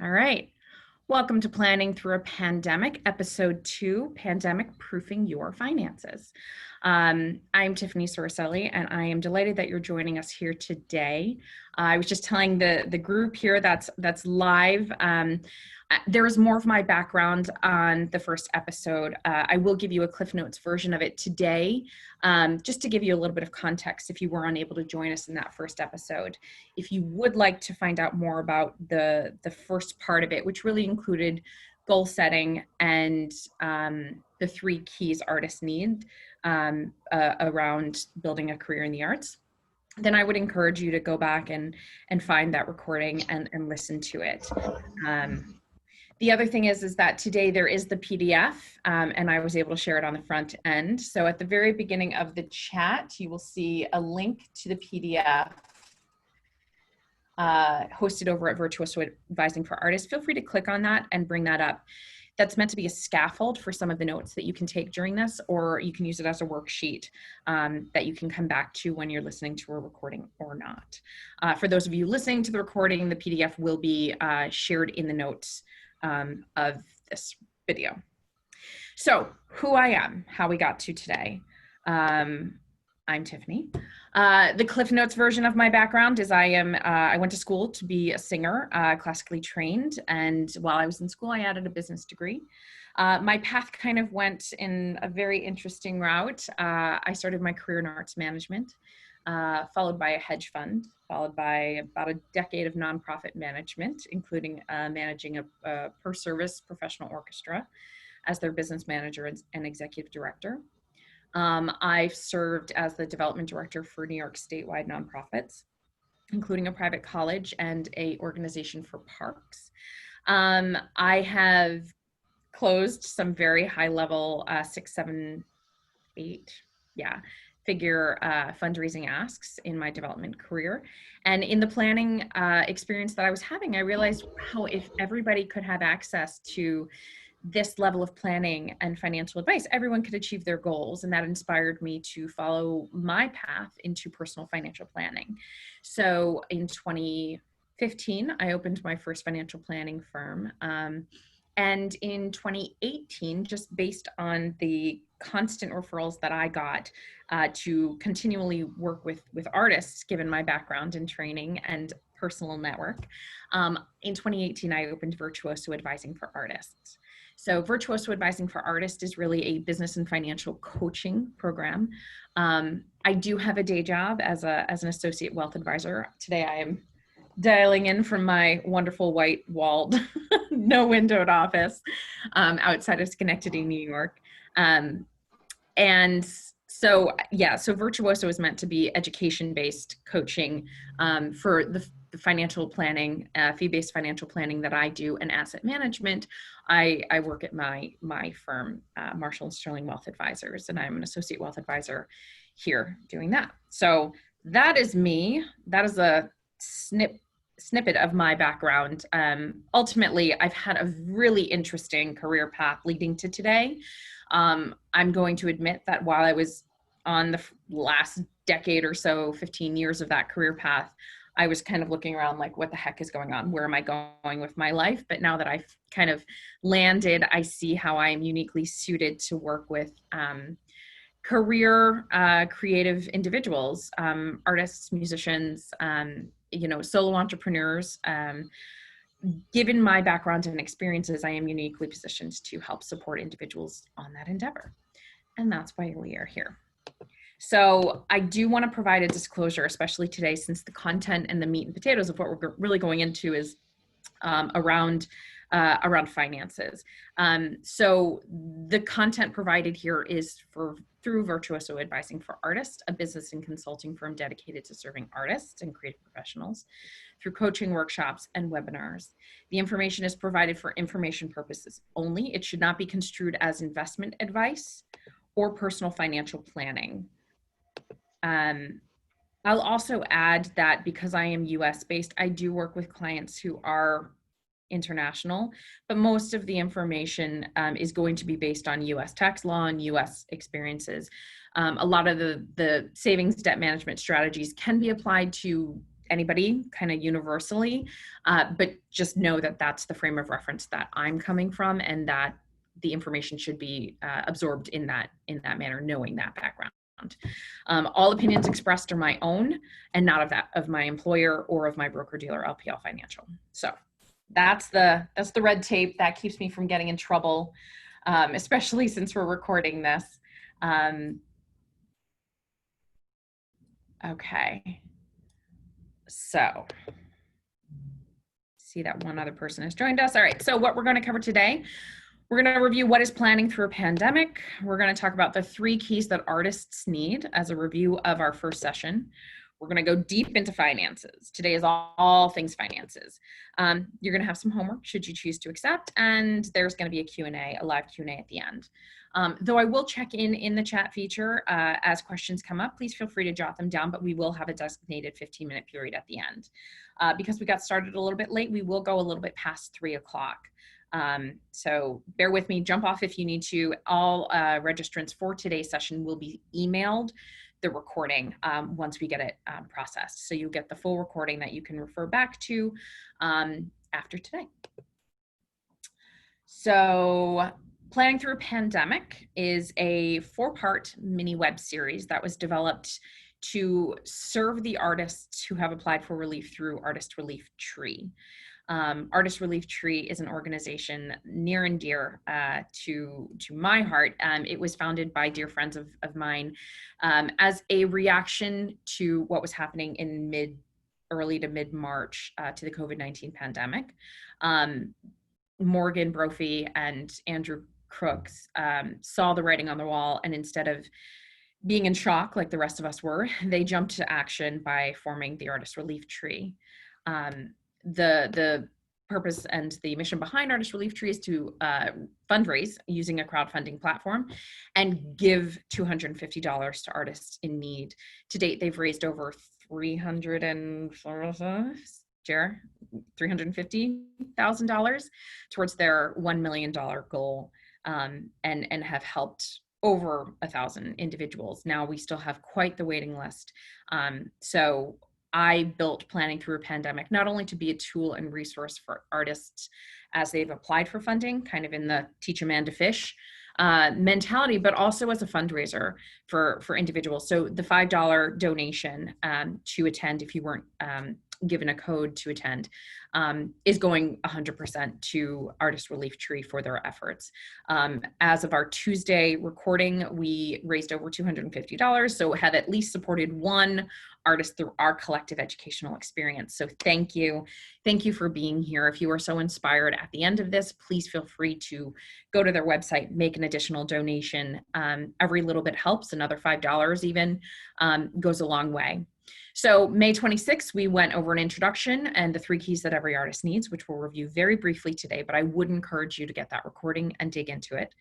All right. Welcome to Planning Through a Pandemic, Episode 2, Pandemic Proofing Your Finances. I'm Tiffany Sorcelli, and I am delighted that you're joining us here today. I was just telling the group here that's live. There is more of my background on the first episode. I will give you a Cliff Notes version of it today, just to give you a little bit of context if you were unable to join us in that first episode. If you would like to find out more about the first part of it, which really included goal setting and the 3 keys artists need around building a career in the arts, then I would encourage you to go back and find that recording and listen to it. The other thing is that today there is the PDF, and I was able to share it on the front end. So at the very beginning of the chat, you will see a link to the PDF hosted over at Virtuoso Advising for Artists. Feel free to click on that and bring that up. That's meant to be a scaffold for some of the notes that you can take during this, or you can use it as a worksheet that you can come back to when you're listening to a recording or not. For those of you listening to the recording, the PDF will be shared in the notes of this video. So who I am, how we got to today. I'm Tiffany. The Cliff Notes version of my background is I went to school to be a singer, classically trained, and while I was in school, I added a business degree. My path kind of went in a very interesting route. I started my career in arts management, followed by a hedge fund, followed by about a decade of nonprofit management, including managing a per-service professional orchestra as their business manager and executive director. I've served as the development director for New York statewide nonprofits, including a private college and an organization for parks. I have closed some very high level 6, 7, 8, figure fundraising asks in my development career. And in the planning experience that I was having, I realized how if everybody could have access to this level of planning and financial advice, everyone could achieve their goals. And that inspired me to follow my path into personal financial planning. So in 2015, I opened my first financial planning firm. And in 2018, just based on the constant referrals that I got to continually work with artists, given my background in training and personal network, in 2018, I opened Virtuoso Advising for Artists. So Virtuoso Advising for Artists is really a business and financial coaching program. I do have a day job as an associate wealth advisor. Today I am dialing in from my wonderful white walled, no windowed office outside of Schenectady, New York. And so Virtuoso is meant to be education-based coaching for the financial planning, fee-based financial planning that I do, and asset management. I work at my firm, Marshall and Sterling Wealth Advisors, and I'm an associate wealth advisor here doing that. So that is me. That is a snippet of my background. Ultimately, I've had a really interesting career path leading to today. I'm going to admit that while I was on the last decade or so, 15 years of that career path, I was kind of looking around like, what the heck is going on? Where am I going with my life? But now that I've kind of landed, I see how I'm uniquely suited to work with career creative individuals, artists, musicians, solo entrepreneurs. Given my background and experiences, I am uniquely positioned to help support individuals on that endeavor. And that's why we are here. So I do want to provide a disclosure, especially today, since the content and the meat and potatoes of what we're really going into is around finances. So the content provided here is through Virtuoso Advising for Artists, a business and consulting firm dedicated to serving artists and creative professionals through coaching workshops and webinars. The information is provided for information purposes only. It should not be construed as investment advice or personal financial planning. I'll also add that because I am US based, I do work with clients who are international, but most of the information is going to be based on US tax law and US experiences. A lot of the savings debt management strategies can be applied to anybody kind of universally, but just know that that's the frame of reference that I'm coming from, and that the information should be absorbed in that manner, knowing that background. All opinions expressed are my own and not of my employer or of my broker dealer LPL Financial. So that's the red tape that keeps me from getting in trouble, especially since we're recording this. Okay. So see that one other person has joined us. All right. So what we're going to cover today, we're going to review what is planning through a pandemic. We're going to talk about the 3 keys that artists need as a review of our first session. We're going to go deep into finances. Today is all things finances. You're going to have some homework should you choose to accept, and there's going to be a Q&A, a live Q&A at the end. Though I will check in the chat feature as questions come up. Please feel free to jot them down, but we will have a designated 15-minute period at the end. Because we got started a little bit late, we will go a little bit past 3 o'clock. So bear with me, jump off if you need to. All registrants for today's session will be emailed the recording once we get it processed. So you'll get the full recording that you can refer back to after today. So Planning Through a Pandemic is a 4-part mini web series that was developed to serve the artists who have applied for relief through Artist Relief Tree. Artist Relief Tree is an organization near and dear to my heart. It was founded by dear friends of mine as a reaction to what was happening in early to mid-March to the COVID-19 pandemic. Morgan Brophy and Andrew Crooks saw the writing on the wall, and instead of being in shock like the rest of us were, they jumped to action by forming the Artist Relief Tree. The purpose and the mission behind Artist Relief Tree is to fundraise using a crowdfunding platform and give $250 to artists in need. To date, they've raised over $350,000 towards their $1 million goal, and have helped over 1,000 individuals. Now we still have quite the waiting list. So I built Planning Through a Pandemic not only to be a tool and resource for artists as they've applied for funding, kind of in the teach a man to fish mentality, but also as a fundraiser for individuals. So the $5 donation to attend, if you weren't given a code to attend, is going 100% to Artist Relief Tree for their efforts. As of our Tuesday recording, we raised over $250, so have at least supported one artist through our collective educational experience. So thank you. Thank you for being here. If you are so inspired at the end of this, please feel free to go to their website, make an additional donation. Every little bit helps. Another $5 even goes a long way. So May 26th, we went over an introduction and the 3 keys that every artist needs, which we'll review very briefly today, but I would encourage you to get that recording and dig into it.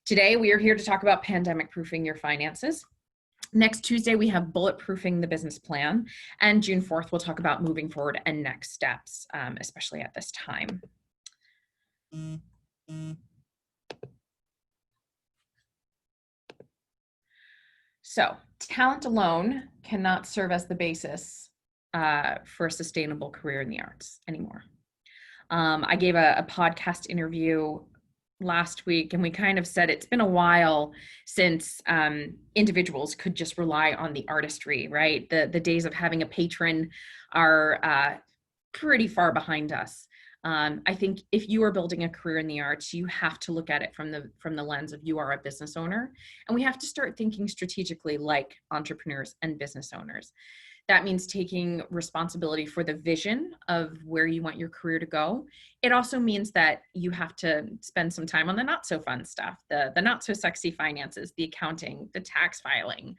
Today, we are here to talk about pandemic proofing your finances. Next Tuesday, we have bulletproofing the business plan, and June 4th, we'll talk about moving forward and next steps, especially at this time. So talent alone cannot serve as the basis for a sustainable career in the arts anymore. I gave a podcast interview last week, and we kind of said it's been a while since individuals could just rely on the artistry, right? The days of having a patron are pretty far behind us. I think if you are building a career in the arts, you have to look at it from the lens of you are a business owner, and we have to start thinking strategically like entrepreneurs and business owners. That means taking responsibility for the vision of where you want your career to go. It also means that you have to spend some time on the not so fun stuff, the not so sexy finances, the accounting, the tax filing,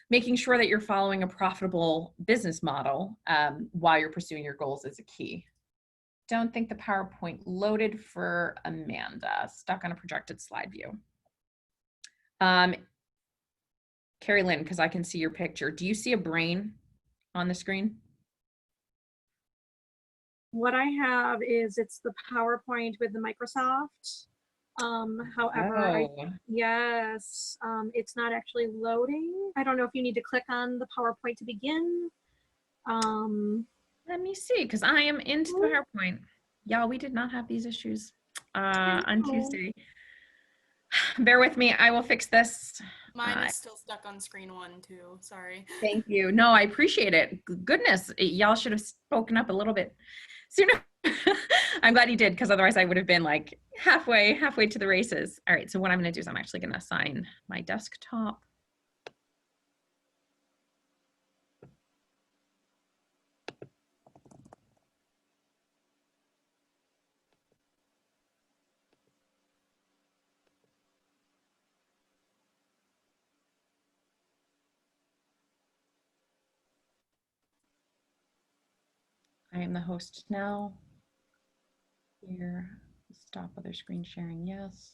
making sure that you're following a profitable business model while you're pursuing your goals is a key. Don't think the PowerPoint loaded for Amanda, stuck on a projected slide view. Carrie Lynn, because I can see your picture. Do you see a brain on the screen? What I have is it's the PowerPoint with the Microsoft. However, yes, it's not actually loading. I don't know if you need to click on the PowerPoint to begin. Let me see, because I am into the PowerPoint. Y'all, we did not have these issues on Tuesday. Bear with me. I will fix this. Mine is still stuck on screen 1 too. Sorry. Thank you. No, I appreciate it. Goodness, y'all should have spoken up a little bit sooner. I'm glad you did, because otherwise I would have been like halfway to the races. All right, so what I'm going to do is I'm actually going to assign my desktop. I am the host now. Here, stop other screen sharing, yes.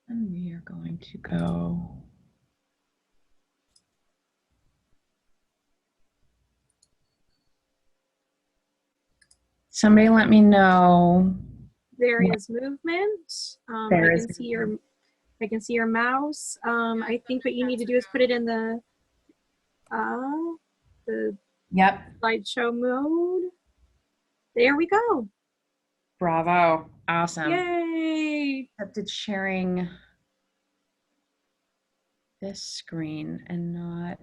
And we are going to go. Somebody let me know. There is movement. I can see your mouse. I think what you need to do is put it in the Yep. slideshow mode. There we go. Bravo. Awesome. Yay. Accepted sharing this screen and not.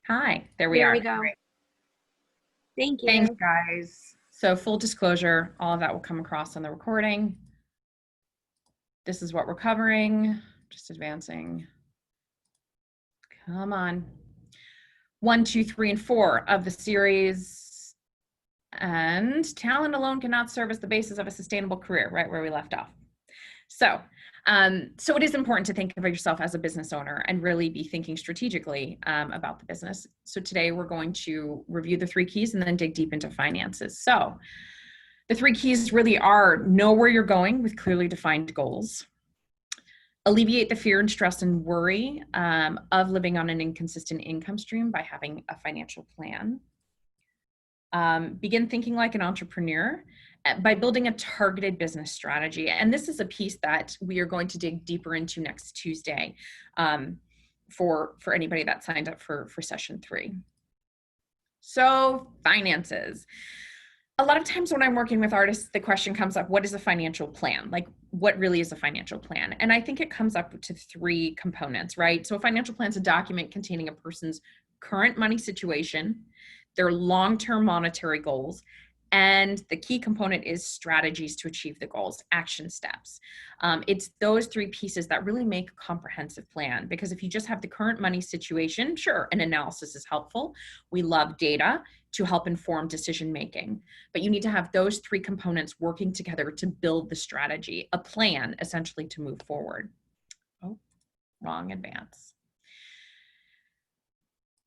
Hi, there we are. There we go. Great. Thank you. Thanks, guys. So full disclosure, all of that will come across on the recording. This is what we're covering. Just advancing. Come on. 1, 2, 3, and 4 of the series. And talent alone cannot serve as the basis of a sustainable career, right where we left off. So it is important to think of yourself as a business owner and really be thinking strategically about the business. So today we're going to review the 3 keys and then dig deep into finances. So the 3 keys really are: know where you're going with clearly defined goals, alleviate the fear and stress and worry of living on an inconsistent income stream by having a financial plan, begin thinking like an entrepreneur by building a targeted business strategy. And this is a piece that we are going to dig deeper into next Tuesday for anybody that signed up for session 3. So finances. A lot of times when I'm working with artists, the question comes up, what is a financial plan? Like, what really is a financial plan? And I think it comes up to 3 components, right? So a financial plan is a document containing a person's current money situation, their long-term monetary goals, and the key component is strategies to achieve the goals, action steps. It's those 3 pieces that really make a comprehensive plan, because if you just have the current money situation, sure, an analysis is helpful. We love data to help inform decision making, but you need to have those 3 components working together to build the strategy, a plan essentially to move forward. Oh, wrong advance.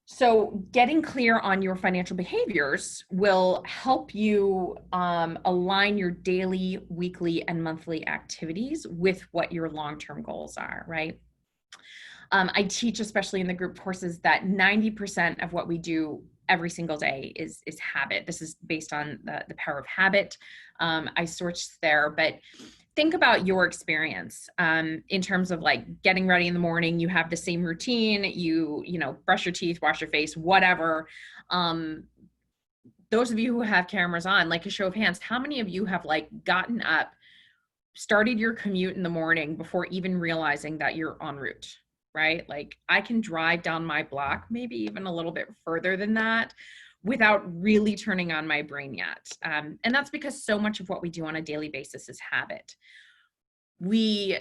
So getting clear on your financial behaviors will help you align your daily, weekly, and monthly activities with what your long-term goals are, right? I teach, especially in the group courses, that 90% of what we do every single day is habit. This is based on the power of habit. I sourced there, but think about your experience in terms of like getting ready in the morning. You have the same routine, you know, brush your teeth, wash your face, whatever. Those of you who have cameras on, like a show of hands, how many of you have like gotten up, started your commute in the morning before even realizing that you're en route, right? Like I can drive down my block, maybe even a little bit further than that, without really turning on my brain yet. And that's because so much of what we do on a daily basis is habit. We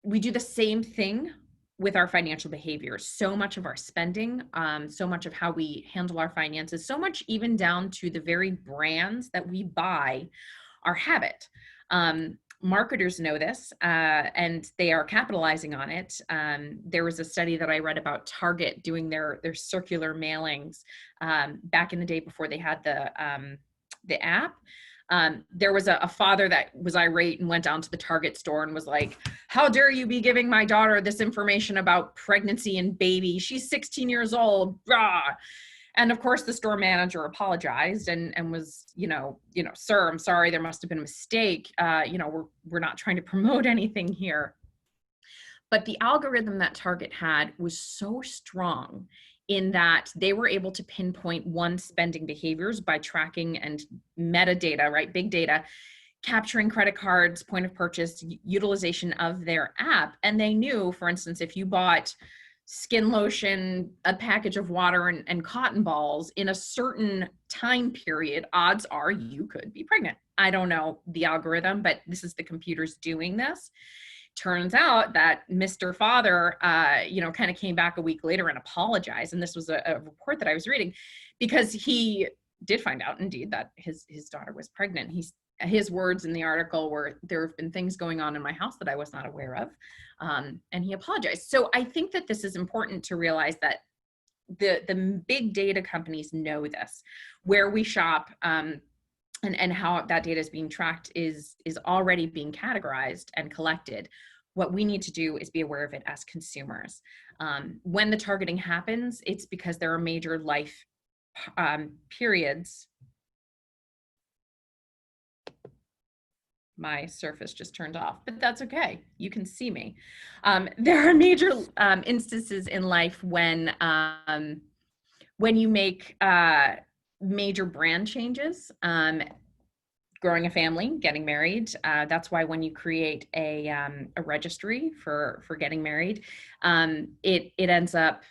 do the same thing with our financial behavior. So much of our spending, so much of how we handle our finances, so much even down to the very brands that we buy are habit. Marketers know this, and they are capitalizing on it. There was a study that I read about Target doing their circular mailings back in the day before they had the app. There was a father that was irate and went down to the Target store and was like, "How dare you be giving my daughter this information about pregnancy and baby? She's 16 years old." Rah. And of course, the store manager apologized and was, sir, I'm sorry, there must have been a mistake. We're not trying to promote anything here. But the algorithm that Target had was so strong in that they were able to pinpoint one's spending behaviors by tracking and metadata, right? Big data, capturing credit cards, point of purchase, utilization of their app. And they knew, for instance, if you bought skin lotion, a package of water, and cotton balls in a certain time period, odds are you could be pregnant. I don't know the algorithm, but this is the computers doing this. Turns out that Mr. Father, kind of came back a week later and apologized. And this was a report that I was reading, because he did find out indeed that his daughter was pregnant. His words in the article were, there have been things going on in my house that I was not aware of. And he apologized. So I think that this is important to realize that the big data companies know this, where we shop, and how that data is being tracked is already being categorized and collected. What we need to do is be aware of it as consumers. When the targeting happens, it's because there are major life periods. My Surface just turned off, but that's okay. You can see me. There are major instances in life when you make major brand changes, growing a family, getting married. That's why when you create a registry for getting married, it ends up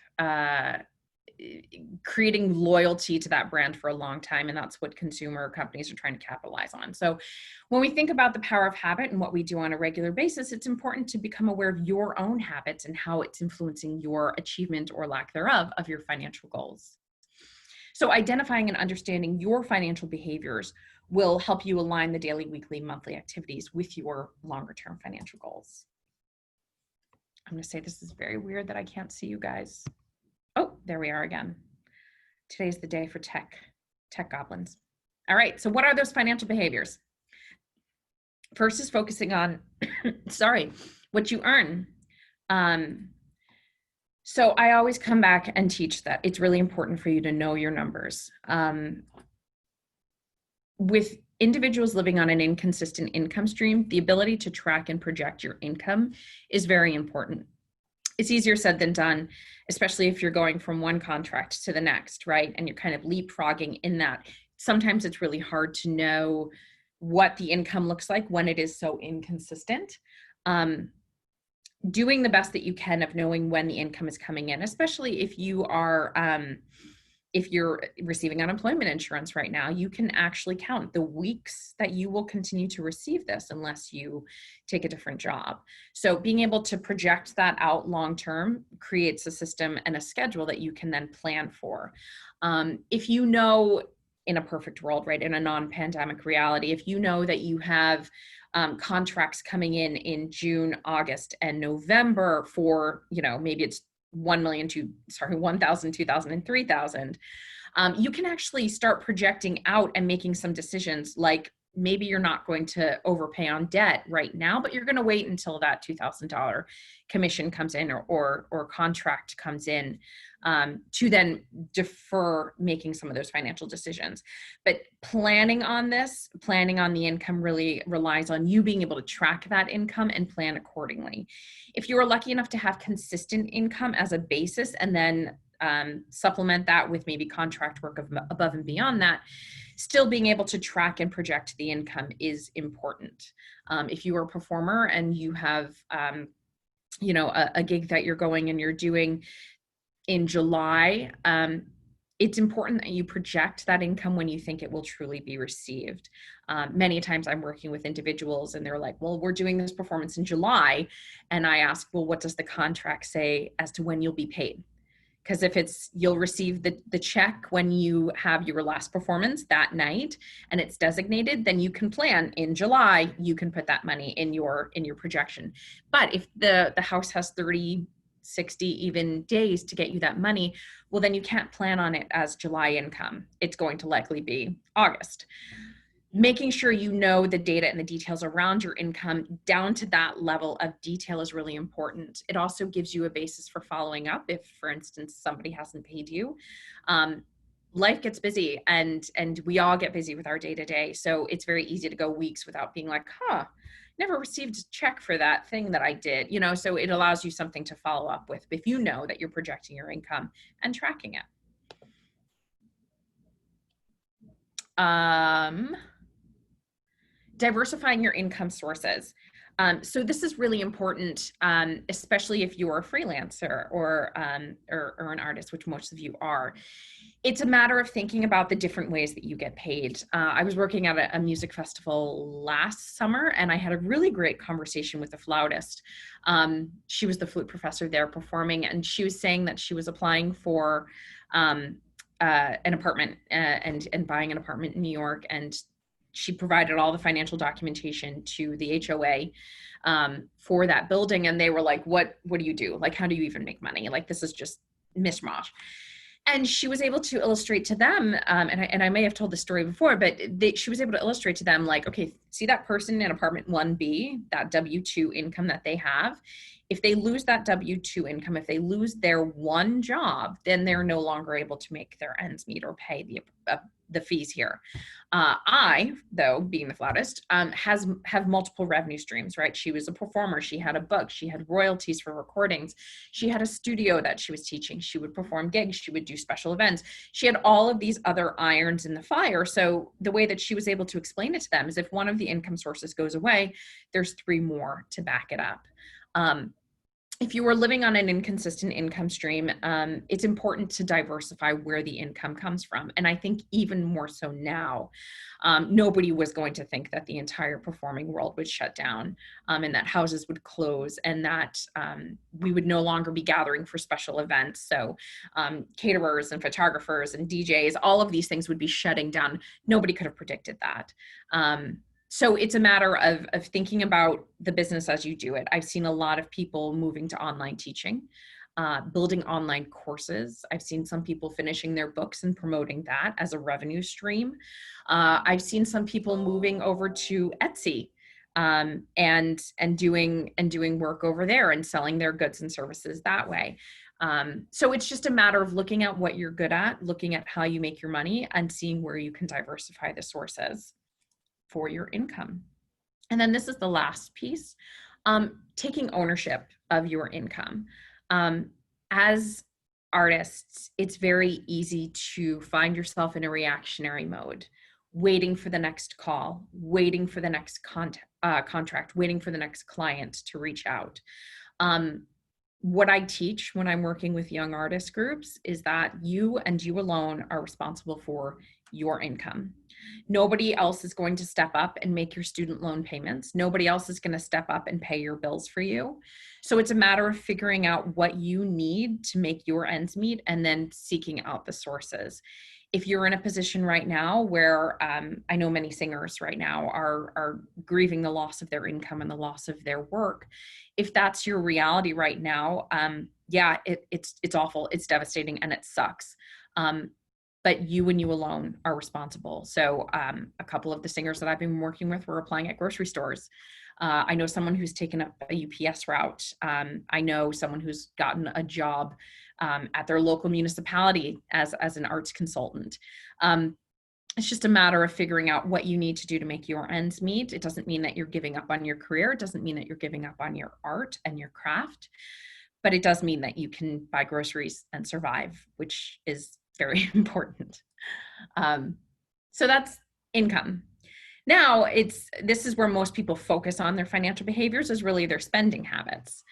creating loyalty to that brand for a long time. And that's what consumer companies are trying to capitalize on. So when we think about the power of habit and what we do on a regular basis, it's important to become aware of your own habits and how it's influencing your achievement or lack thereof of your financial goals. So identifying and understanding your financial behaviors will help you align the daily, weekly, monthly activities with your longer term financial goals. I'm going to say this is very weird that I can't see you guys. Oh, there we are again. Today's the day for tech goblins. All right, so what are those financial behaviors? First is focusing on, what you earn. So I always come back and teach that it's really important for you to know your numbers. With individuals living on an inconsistent income stream, the ability to track and project your income is very important. It's easier said than done, especially if you're going from one contract to the next, right? And you're kind of leapfrogging in that. Sometimes it's really hard to know what the income looks like when it is so inconsistent. Doing the best that you can of knowing when the income is coming in, especially if you are, if you're receiving unemployment insurance right now, you can actually count the weeks that you will continue to receive this unless you take a different job. So being able to project that out long-term creates a system and a schedule that you can then plan for. If you know, in a perfect world, right, in a non-pandemic reality, if you know that you have contracts coming in June, August, and November for, maybe it's 1,000, 2,000, and 3,000. You can actually start projecting out and making some decisions, like maybe you're not going to overpay on debt right now, but you're going to wait until that $2,000 commission comes in or contract comes in, to then defer making some of those financial decisions. But planning on the income really relies on you being able to track that income and plan accordingly. If you are lucky enough to have consistent income as a basis and then supplement that with maybe contract work above and beyond that, still being able to track and project the income is important. If you are a performer and you have, a gig that you're going and you're doing in July, it's important that you project that income when you think it will truly be received. Many times I'm working with individuals and they're like, well, we're doing this performance in July. And I ask, well, what does the contract say as to when you'll be paid? Because if it's, you'll receive the check when you have your last performance that night and it's designated, then you can plan in July, you can put that money in your projection. But if the house has 30, 60 even days to get you that money, well, then you can't plan on it as July income. It's going to likely be August. Making sure you know the data and the details around your income down to that level of detail is really important. It also gives you a basis for following up if, for instance, somebody hasn't paid you. life gets busy, and we all get busy with our day-to-day. So it's very easy to go weeks without being like, never received a check for that thing that I did, so it allows you something to follow up with if you know that you're projecting your income and tracking it. Diversifying your income sources. So this is really important, especially if you're a freelancer or an artist, which most of you are. It's a matter of thinking about the different ways that you get paid. I was working at a music festival last summer, and I had a really great conversation with a flautist. She was the flute professor there performing, and she was saying that she was applying for an apartment and buying an apartment in New York, and she provided all the financial documentation to the HOA for that building. And they were like, what do you do? Like, how do you even make money? Like, this is just mishmash. And she was able to illustrate to them, and I may have told the story before, but she was able to illustrate to them, like, okay, see that person in apartment 1B, that W-2 income that they have. If they lose that W-2 income, if they lose their one job, then they're no longer able to make their ends meet or pay the fees here. I, though, being the flautist, have multiple revenue streams, right? She was a performer. She had a book. She had royalties for recordings. She had a studio that she was teaching. She would perform gigs. She would do special events. She had all of these other irons in the fire. So the way that she was able to explain it to them is if one of the income sources goes away, there's 3 more to back it up. If you are living on an inconsistent income stream, it's important to diversify where the income comes from. And I think even more so now, nobody was going to think that the entire performing world would shut down, and that houses would close, and that we would no longer be gathering for special events. So caterers and photographers and DJs, all of these things would be shutting down. Nobody could have predicted that. So it's a matter of thinking about the business as you do it. I've seen a lot of people moving to online teaching, building online courses. I've seen some people finishing their books and promoting that as a revenue stream. I've seen some people moving over to Etsy and doing work over there and selling their goods and services that way. So it's just a matter of looking at what you're good at, looking at how you make your money, and seeing where you can diversify the sources for your income. And then this is the last piece, taking ownership of your income. As artists, it's very easy to find yourself in a reactionary mode, waiting for the next call, waiting for the next contract, waiting for the next client to reach out. What I teach when I'm working with young artist groups is that you and you alone are responsible for your income. Nobody else is going to step up and make your student loan payments. Nobody else is going to step up and pay your bills for you. So it's a matter of figuring out what you need to make your ends meet and then seeking out the sources. If you're in a position right now where I know many singers right now are grieving the loss of their income and the loss of their work, if that's your reality right now, yeah, it's awful, it's devastating, and it sucks. But you and you alone are responsible. So a couple of the singers that I've been working with were applying at grocery stores. I know someone who's taken up a UPS route. I know someone who's gotten a job at their local municipality as an arts consultant. It's just a matter of figuring out what you need to do to make your ends meet. It doesn't mean that you're giving up on your career. It doesn't mean that you're giving up on your art and your craft, but it does mean that you can buy groceries and survive, which is very important. So that's income. Now this is where most people focus on their financial behaviors, is really their spending habits.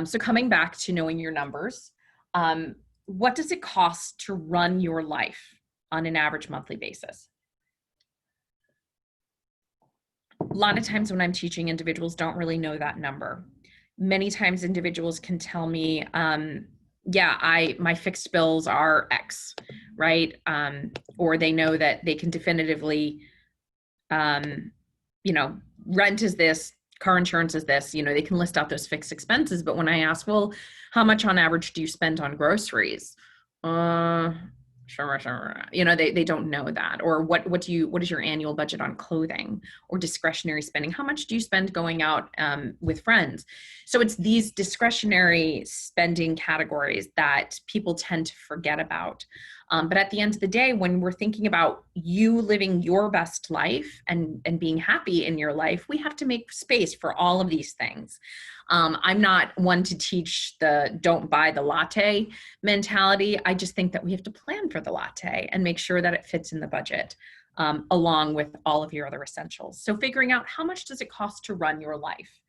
So coming back to knowing your numbers, what does it cost to run your life on an average monthly basis? A lot of times when I'm teaching, individuals don't really know that number. Many times individuals can tell me, yeah, my fixed bills are X, right? Or they know that they can definitively, rent is this, car insurance is this, they can list out those fixed expenses. But when I ask, well, how much on average do you spend on groceries? They don't know that. Or what is your annual budget on clothing or discretionary spending? How much do you spend going out with friends? So it's these discretionary spending categories that people tend to forget about. But at the end of the day, when we're thinking about you living your best life and being happy in your life, we have to make space for all of these things. I'm not one to teach the don't buy the latte mentality. I just think that we have to plan for the latte and make sure that it fits in the budget, along with all of your other essentials. So figuring out how much does it cost to run your life?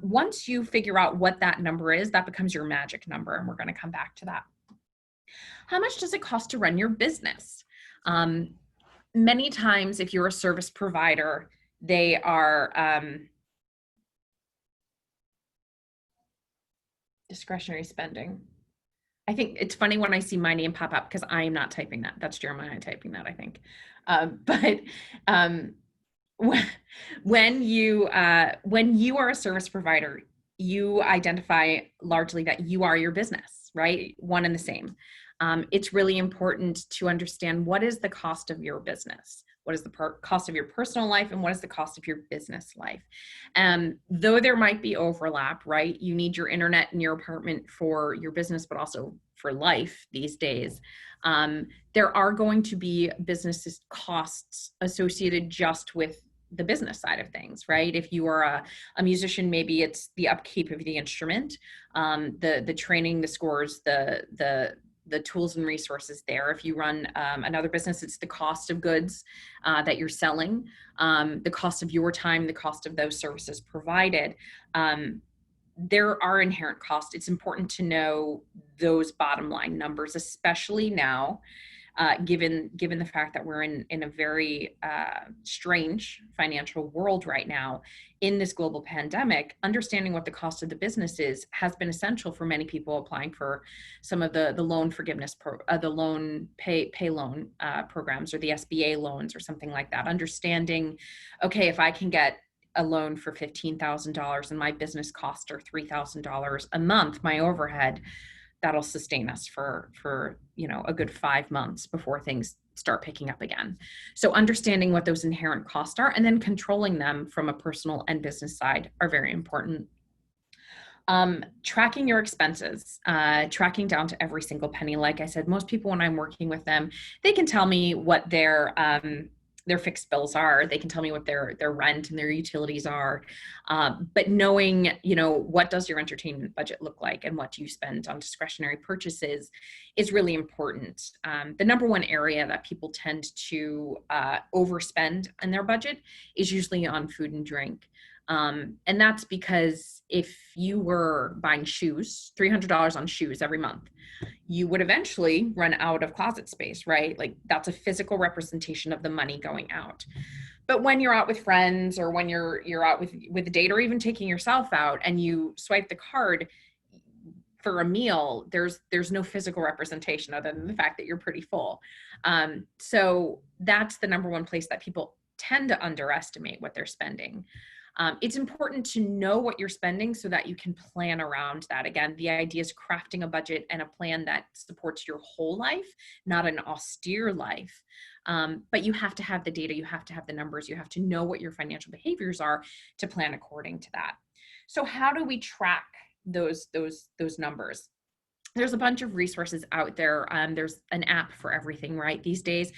Once you figure out what that number is, that becomes your magic number, and we're going to come back to that. How much does it cost to run your business? Many times, if you're a service provider, they are discretionary spending. I think it's funny when I see my name pop up because I am not typing that. That's Jeremiah typing that, I think. When you are a service provider, you identify largely that you are your business, right? One and the same. It's really important to understand what is the cost of your business, what is the cost of your personal life, and what is the cost of your business life. Though there might be overlap, right? You need your internet in your apartment for your business, but also for life these days. There are going to be business costs associated just with the business side of things, right? If you are a musician, maybe it's the upkeep of the instrument, the training, the scores, the tools and resources there. If you run another business, it's the cost of goods that you're selling, the cost of your time, the cost of those services provided. There are inherent costs. It's important to know those bottom line numbers, especially now, given the fact that we're in a very strange financial world right now in this global pandemic. Understanding what the cost of the business is has been essential for many people applying for some of the loan forgiveness, the loan pay loan programs, or the SBA loans or something like that. Understanding, okay, if I can get a loan for $15,000 and my business costs are $3,000 a month, my overhead, that'll sustain us for a good 5 months before things start picking up again. So understanding what those inherent costs are and then controlling them from a personal and business side are very important. Tracking your expenses, tracking down to every single penny. Like I said, most people, when I'm working with them, they can tell me what their fixed bills are. They can tell me what their rent and their utilities are. But knowing, what does your entertainment budget look like and what do you spend on discretionary purchases is really important. The number one area that people tend to overspend in their budget is usually on food and drink. And that's because if you were buying shoes, $300 on shoes every month, you would eventually run out of closet space, right? Like that's a physical representation of the money going out. But when you're out with friends, or when you're out with a date, or even taking yourself out and you swipe the card for a meal, there's no physical representation other than the fact that you're pretty full. So that's the number one place that people tend to underestimate what they're spending. It's important to know what you're spending so that you can plan around that. Again, the idea is crafting a budget and a plan that supports your whole life, not an austere life. But you have to have the data, you have to have the numbers, you have to know what your financial behaviors are to plan according to that. So how do we track those numbers? There's a bunch of resources out there. There's an app for everything, right, these days.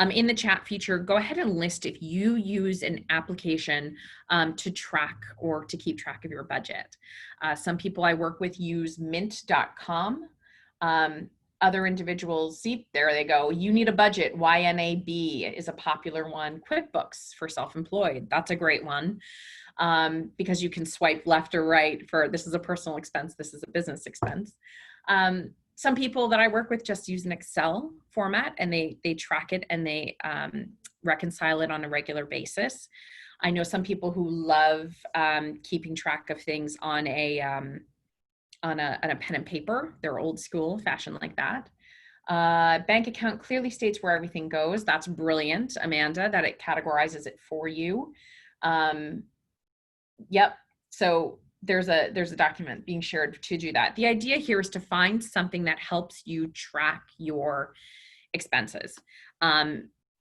In the chat feature, go ahead and list if you use an application to track or to keep track of your budget. Some people I work with use mint.com. Other individuals, see, there they go. You Need a Budget, YNAB is a popular one. QuickBooks for self-employed, that's a great one. Because you can swipe left or right for, this is a personal expense, this is a business expense. Some people that I work with just use an Excel format and they track it and they reconcile it on a regular basis. I know some people who love keeping track of things on a pen and paper. They're old school, fashioned like that. Bank account clearly states where everything goes. That's brilliant, Amanda, that it categorizes it for you. Yep. So there's a document being shared to do that. The idea here is to find something that helps you track your expenses.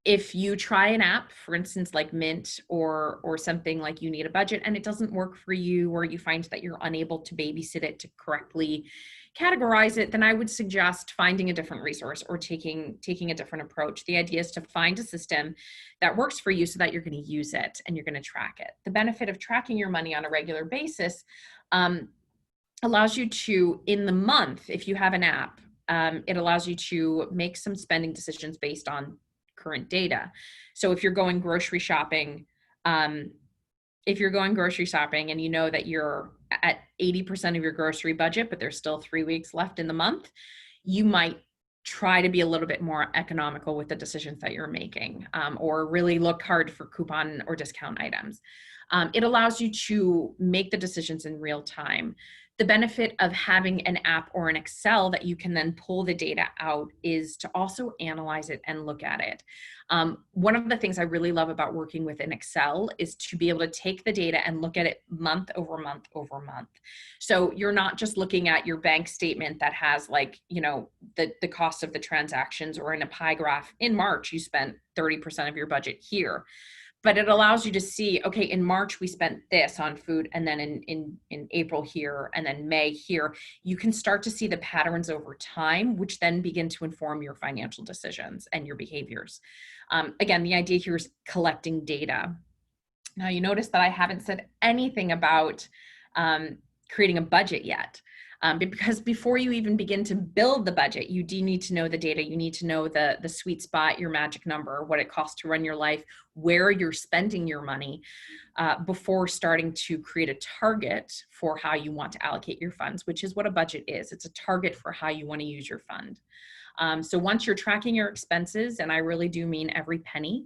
If you try an app, for instance, like Mint or something like You Need a Budget, and it doesn't work for you, or you find that you're unable to babysit it to correctly categorize it, then I would suggest finding a different resource or taking a different approach. The idea is to find a system that works for you so that you're going to use it and you're going to track it. The benefit of tracking your money on a regular basis allows you to, in the month, if you have an app, it allows you to make some spending decisions based on current data. So if you're going grocery shopping, and you know that you're at 80% of your grocery budget, but there's still 3 weeks left in the month, you might try to be a little bit more economical with the decisions that you're making, or really look hard for coupon or discount items. It allows you to make the decisions in real time. The benefit of having an app or an Excel that you can then pull the data out is to also analyze it and look at it. One of the things I really love about working with an Excel is to be able to take the data and look at it month over month over month. So you're not just looking at your bank statement that has like, you know, the cost of the transactions, or in a pie graph, in March, you spent 30% of your budget here. But it allows you to see, okay, in March, we spent this on food, and then in April here, and then May here. You can start to see the patterns over time, which then begin to inform your financial decisions and your behaviors. Again, the idea here is collecting data. Now, you notice that I haven't said anything about creating a budget yet. Because before you even begin to build the budget, you do need to know the data. You need to know the sweet spot, your magic number, what it costs to run your life, where you're spending your money, before starting to create a target for how you want to allocate your funds, which is what a budget is. It's a target for how you want to use your fund. So once you're tracking your expenses, and I really do mean every penny,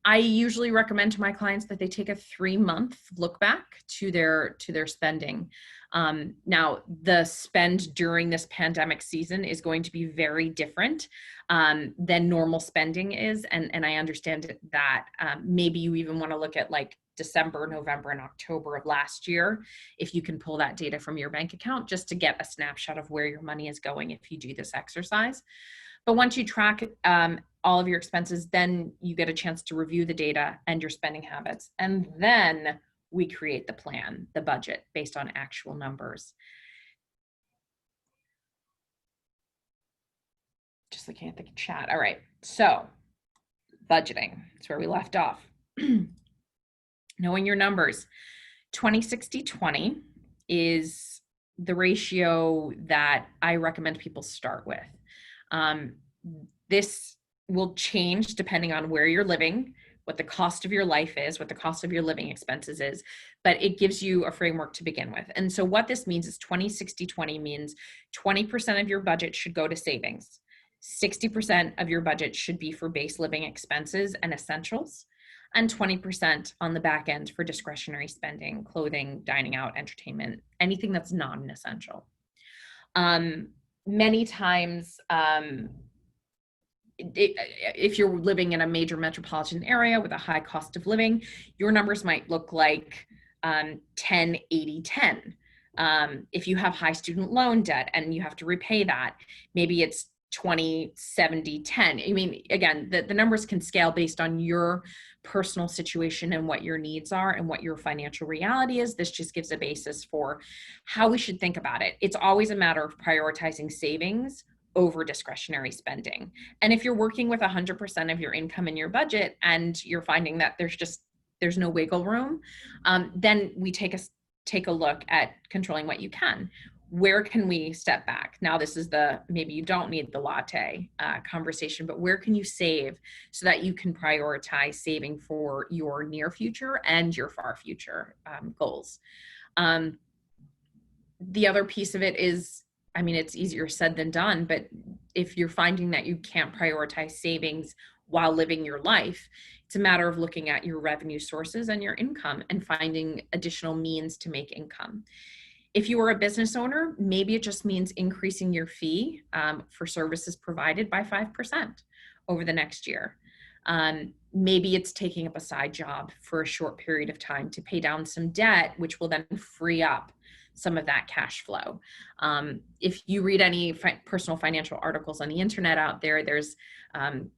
I usually recommend to my clients that they take a 3-month look back to their spending. Now, the spend during this pandemic season is going to be very different than normal spending is. And I understand that maybe you even want to look at like December, November, and October of last year, if you can pull that data from your bank account, just to get a snapshot of where your money is going if you do this exercise. But once you track all of your expenses, then you get a chance to review the data and your spending habits. And then we create the plan, the budget, based on actual numbers. Just looking at the chat. All right, so budgeting, that's where we left off. Knowing your numbers. 20-60-20 is the ratio that I recommend people start with. This will change depending on where you're living, what the cost of your life is, what the cost of your living expenses is, but it gives you a framework to begin with. And so what this means is 20-60-20 means 20% of your budget should go to savings. 60% of your budget should be for base living expenses and essentials, and 20% on the back end for discretionary spending, clothing, dining out, entertainment, anything that's not an essential. Many times, if you're living in a major metropolitan area with a high cost of living, your numbers might look like 10-80-10. If you have high student loan debt and you have to repay that, maybe it's 20-70-10. I mean, again, the numbers can scale based on your personal situation and what your needs are and what your financial reality is. This just gives a basis for how we should think about it. It's always a matter of prioritizing savings over discretionary spending. And if you're working with 100% of your income in your budget and you're finding that there's no wiggle room, then we take a look at controlling what you can. Where can we step back? Now, this is maybe you don't need the latte conversation, but where can you save so that you can prioritize saving for your near future and your far future goals? The other piece of it is, I mean, it's easier said than done, but if you're finding that you can't prioritize savings while living your life, it's a matter of looking at your revenue sources and your income and finding additional means to make income. If you are a business owner, maybe it just means increasing your fee for services provided by 5% over the next year. Maybe it's taking up a side job for a short period of time to pay down some debt, which will then free up some of that cash flow. If you read any personal financial articles on the internet out there, there's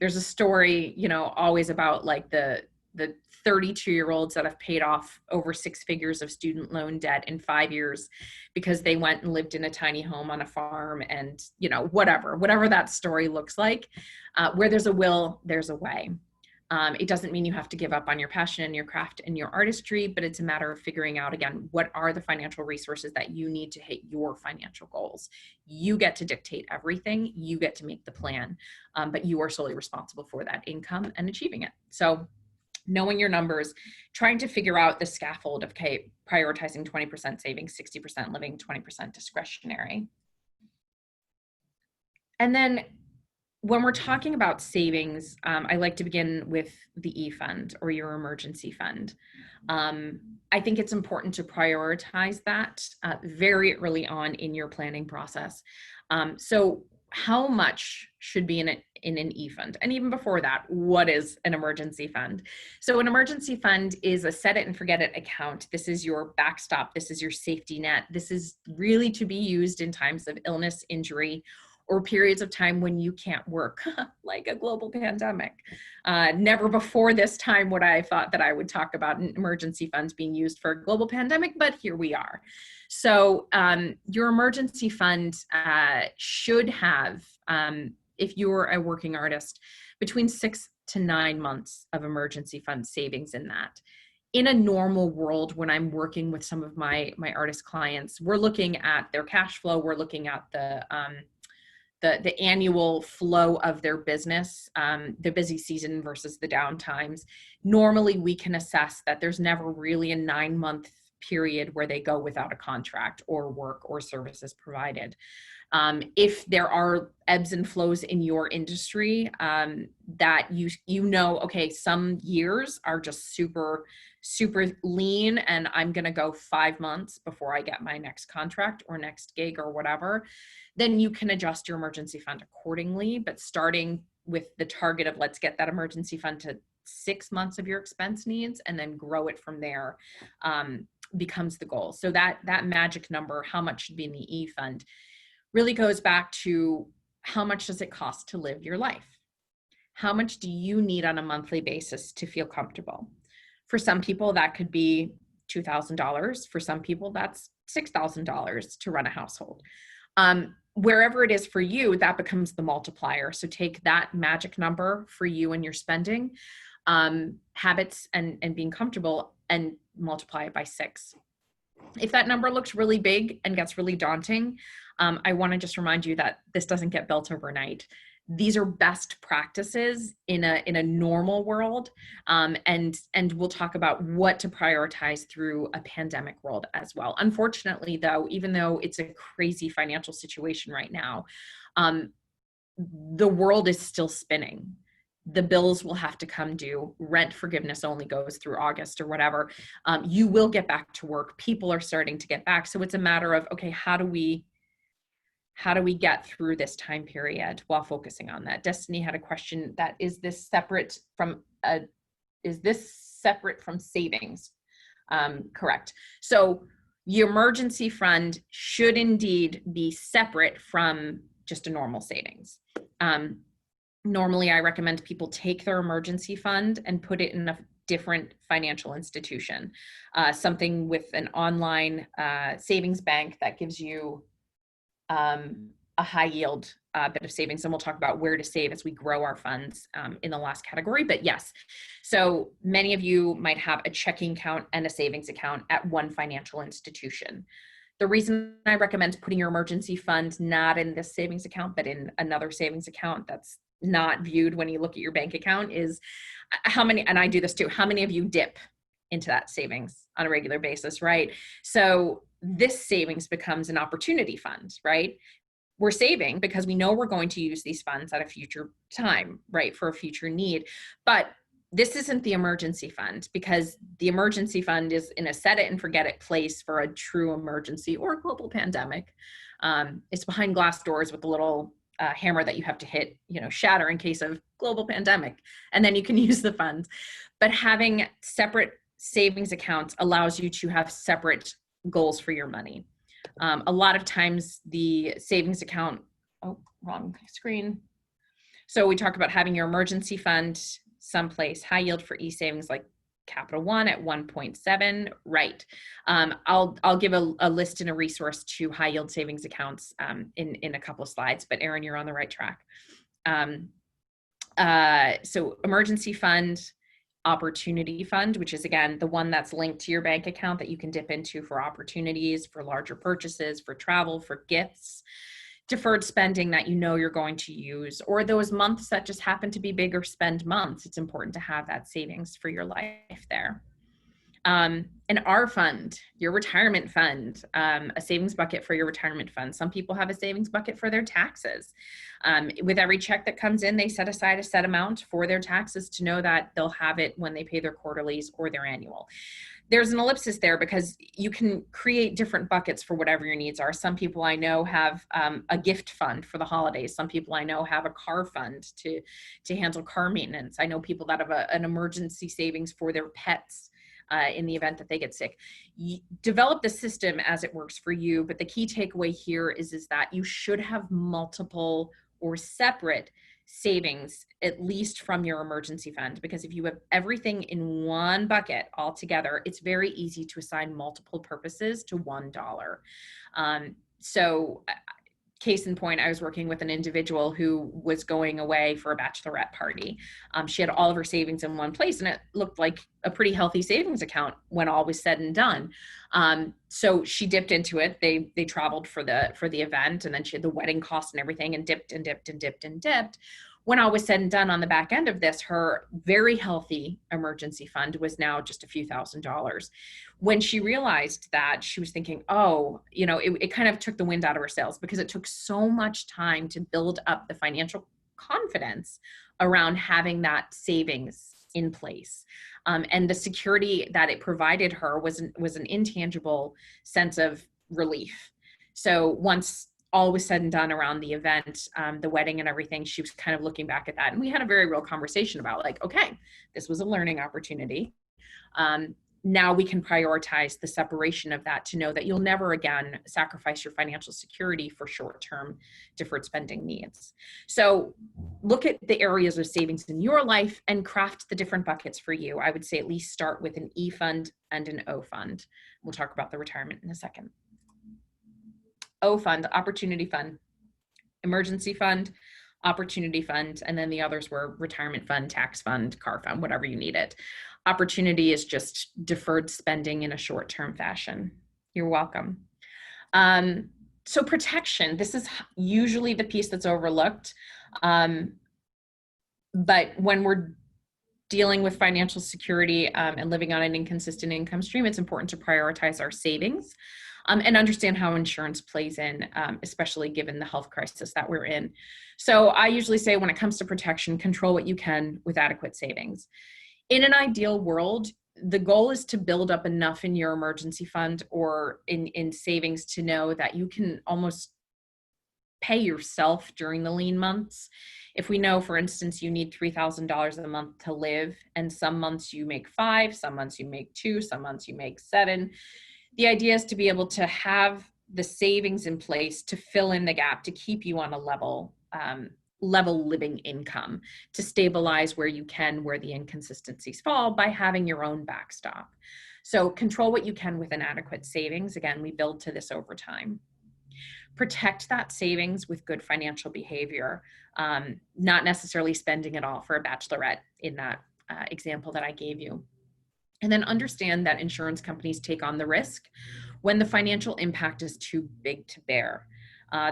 a story, always about like the the 32-year-olds that have paid off over 6 figures of student loan debt in 5 years because they went and lived in a tiny home on a farm, and, you know, whatever that story looks like. Where there's a will, there's a way. It doesn't mean you have to give up on your passion and your craft and your artistry, but it's a matter of figuring out, again, what are the financial resources that you need to hit your financial goals. You get to dictate everything. You get to make the plan, but you are solely responsible for that income and achieving it. So knowing your numbers, trying to figure out the scaffold of, okay, prioritizing 20% savings, 60% living, 20% discretionary. And then when we're talking about savings, I like to begin with the E-fund or your emergency fund. I think it's important to prioritize that very early on in your planning process. So how much should be in an E-fund? And even before that, what is an emergency fund? So an emergency fund is a set it and forget it account. This is your backstop. This is your safety net. This is really to be used in times of illness, injury, or periods of time when you can't work, like a global pandemic. Never before this time would I have thought that I would talk about emergency funds being used for a global pandemic, but here we are. So your emergency fund should have, if you're a working artist, between 6 to 9 months of emergency fund savings in that. In a normal world, when I'm working with some of my artist clients, we're looking at their cash flow, we're looking at the annual flow of their business, the busy season versus the down times. Normally we can assess that there's never really a 9-month period where they go without a contract or work or services provided. If there are ebbs and flows in your industry that you know, okay, some years are just super lean and I'm going to go 5 months before I get my next contract or next gig or whatever, then you can adjust your emergency fund accordingly. But starting with the target of let's get that emergency fund to 6 months of your expense needs and then grow it from there becomes the goal. So that magic number, how much should be in the E-fund, really goes back to how much does it cost to live your life? How much do you need on a monthly basis to feel comfortable? For some people, that could be $2,000. For some people, that's $6,000 to run a household. Wherever it is for you, that becomes the multiplier. So take that magic number for you and your spending habits and being comfortable and multiply it by 6. If that number looks really big and gets really daunting, I want to just remind you that this doesn't get built overnight. These are best practices in a normal world, and we'll talk about what to prioritize through a pandemic world as well. Unfortunately, though, even though it's a crazy financial situation right now, the world is still spinning. The bills will have to come due. Rent forgiveness only goes through August or whatever. You will get back to work. People are starting to get back. So it's a matter of, okay, how do we get through this time period while focusing on that? Destiny had a question that is this separate from savings? Correct. So your emergency fund should indeed be separate from just a normal savings. Normally, I recommend people take their emergency fund and put it in a different financial institution, something with an online savings bank that gives you a high yield bit of savings. And we'll talk about where to save as we grow our funds in the last category. But yes, so many of you might have a checking account and a savings account at one financial institution. The reason I recommend putting your emergency fund not in this savings account, but in another savings account that's not viewed when you look at your bank account is how many, and I do this too, how many of you dip into that savings on a regular basis, right? So this savings becomes an opportunity fund, right? We're saving because we know we're going to use these funds at a future time, right? For a future need. But this isn't the emergency fund, because the emergency fund is in a set it and forget it place for a true emergency or global pandemic. It's behind glass doors with a little hammer that you have to hit, shatter in case of global pandemic, and then you can use the funds. But having separate savings accounts allows you to have separate goals for your money. A lot of times the savings account, wrong screen. So we talk about having your emergency fund someplace, high yield for e-savings like Capital One at 1.7, right. I'll give a list and a resource to high yield savings accounts in a couple of slides, but Erin, you're on the right track. So emergency fund, opportunity fund, which is again, the one that's linked to your bank account that you can dip into for opportunities, for larger purchases, for travel, for gifts, deferred spending that you know you're going to use, or those months that just happen to be bigger spend months. It's important to have that savings for your life there. An R fund, your retirement fund, a savings bucket for your retirement fund. Some people have a savings bucket for their taxes. With every check that comes in, they set aside a set amount for their taxes to know that they'll have it when they pay their quarterlies or their annual. There's an ellipsis there because you can create different buckets for whatever your needs are. Some people I know have a gift fund for the holidays. Some people I know have a car fund to handle car maintenance. I know people that have an emergency savings for their pets in the event that they get sick. You develop the system as it works for you, but the key takeaway here is that you should have multiple or separate savings, at least from your emergency fund, because if you have everything in one bucket all together, it's very easy to assign multiple purposes to $1. So case in point, I was working with an individual who was going away for a bachelorette party. She had all of her savings in one place, and it looked like a pretty healthy savings account when all was said and done. So she dipped into it. They traveled for the event, and then she had the wedding costs and everything, and dipped and dipped and dipped and dipped. When all was said and done on the back end of this, her very healthy emergency fund was now just a few $1,000s. When she realized that, she was thinking, oh, you know, it kind of took the wind out of her sails, because it took so much time to build up the financial confidence around having that savings in place. And the security that it provided her was an intangible sense of relief. So once all was said and done around the event, the wedding and everything, she was kind of looking back at that. And we had a very real conversation about, like, okay, this was a learning opportunity. Now we can prioritize the separation of that to know that you'll never again sacrifice your financial security for short-term deferred spending needs. So look at the areas of savings in your life and craft the different buckets for you. I would say at least start with an E fund and an O fund. We'll talk about the retirement in a second. O fund, opportunity fund, emergency fund, opportunity fund, and then the others were retirement fund, tax fund, car fund, whatever you need it. Opportunity is just deferred spending in a short-term fashion. You're welcome. So protection, this is usually the piece that's overlooked. But when we're dealing with financial security and living on an inconsistent income stream, it's important to prioritize our savings. And understand how insurance plays in, especially given the health crisis that we're in. So I usually say, when it comes to protection, control what you can with adequate savings. In an ideal world, the goal is to build up enough in your emergency fund or in savings to know that you can almost pay yourself during the lean months. If we know, for instance, you need $3,000 a month to live, and some months you make 5, some months you make 2, some months you make 7, the idea is to be able to have the savings in place to fill in the gap, to keep you on a level living income, to stabilize where you can, where the inconsistencies fall, by having your own backstop. So control what you can with an adequate savings. Again, we build to this over time. Protect that savings with good financial behavior, not necessarily spending it all for a bachelorette in that example that I gave you. And then understand that insurance companies take on the risk when the financial impact is too big to bear.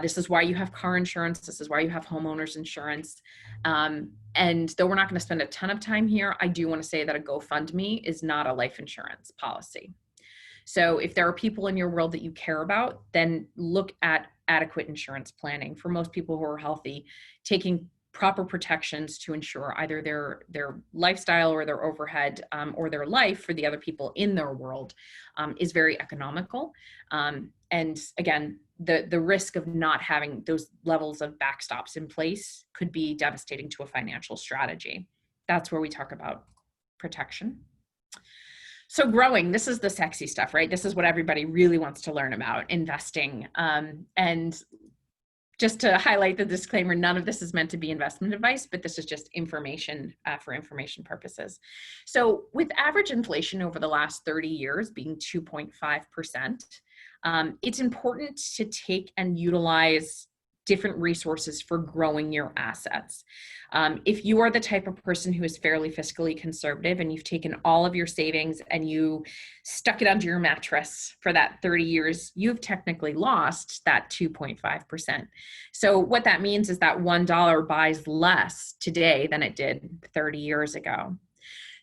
This is why you have car insurance. This is why you have homeowners insurance. And though we're not going to spend a ton of time here, I do want to say that a GoFundMe is not a life insurance policy. So if there are people in your world that you care about, then look at adequate insurance planning. For most people who are healthy, taking proper protections to ensure either their lifestyle or their overhead or their life for the other people in their world is very economical. And again, the risk of not having those levels of backstops in place could be devastating to a financial strategy. That's where we talk about protection. So growing, this is the sexy stuff, right? This is what everybody really wants to learn about, investing. And just to highlight the disclaimer, none of this is meant to be investment advice, but this is just information for information purposes. So with average inflation over the last 30 years being 2.5%, it's important to take and utilize different resources for growing your assets. If you are the type of person who is fairly fiscally conservative and you've taken all of your savings and you stuck it under your mattress for that 30 years, you've technically lost that 2.5%. So what that means is that $1 buys less today than it did 30 years ago.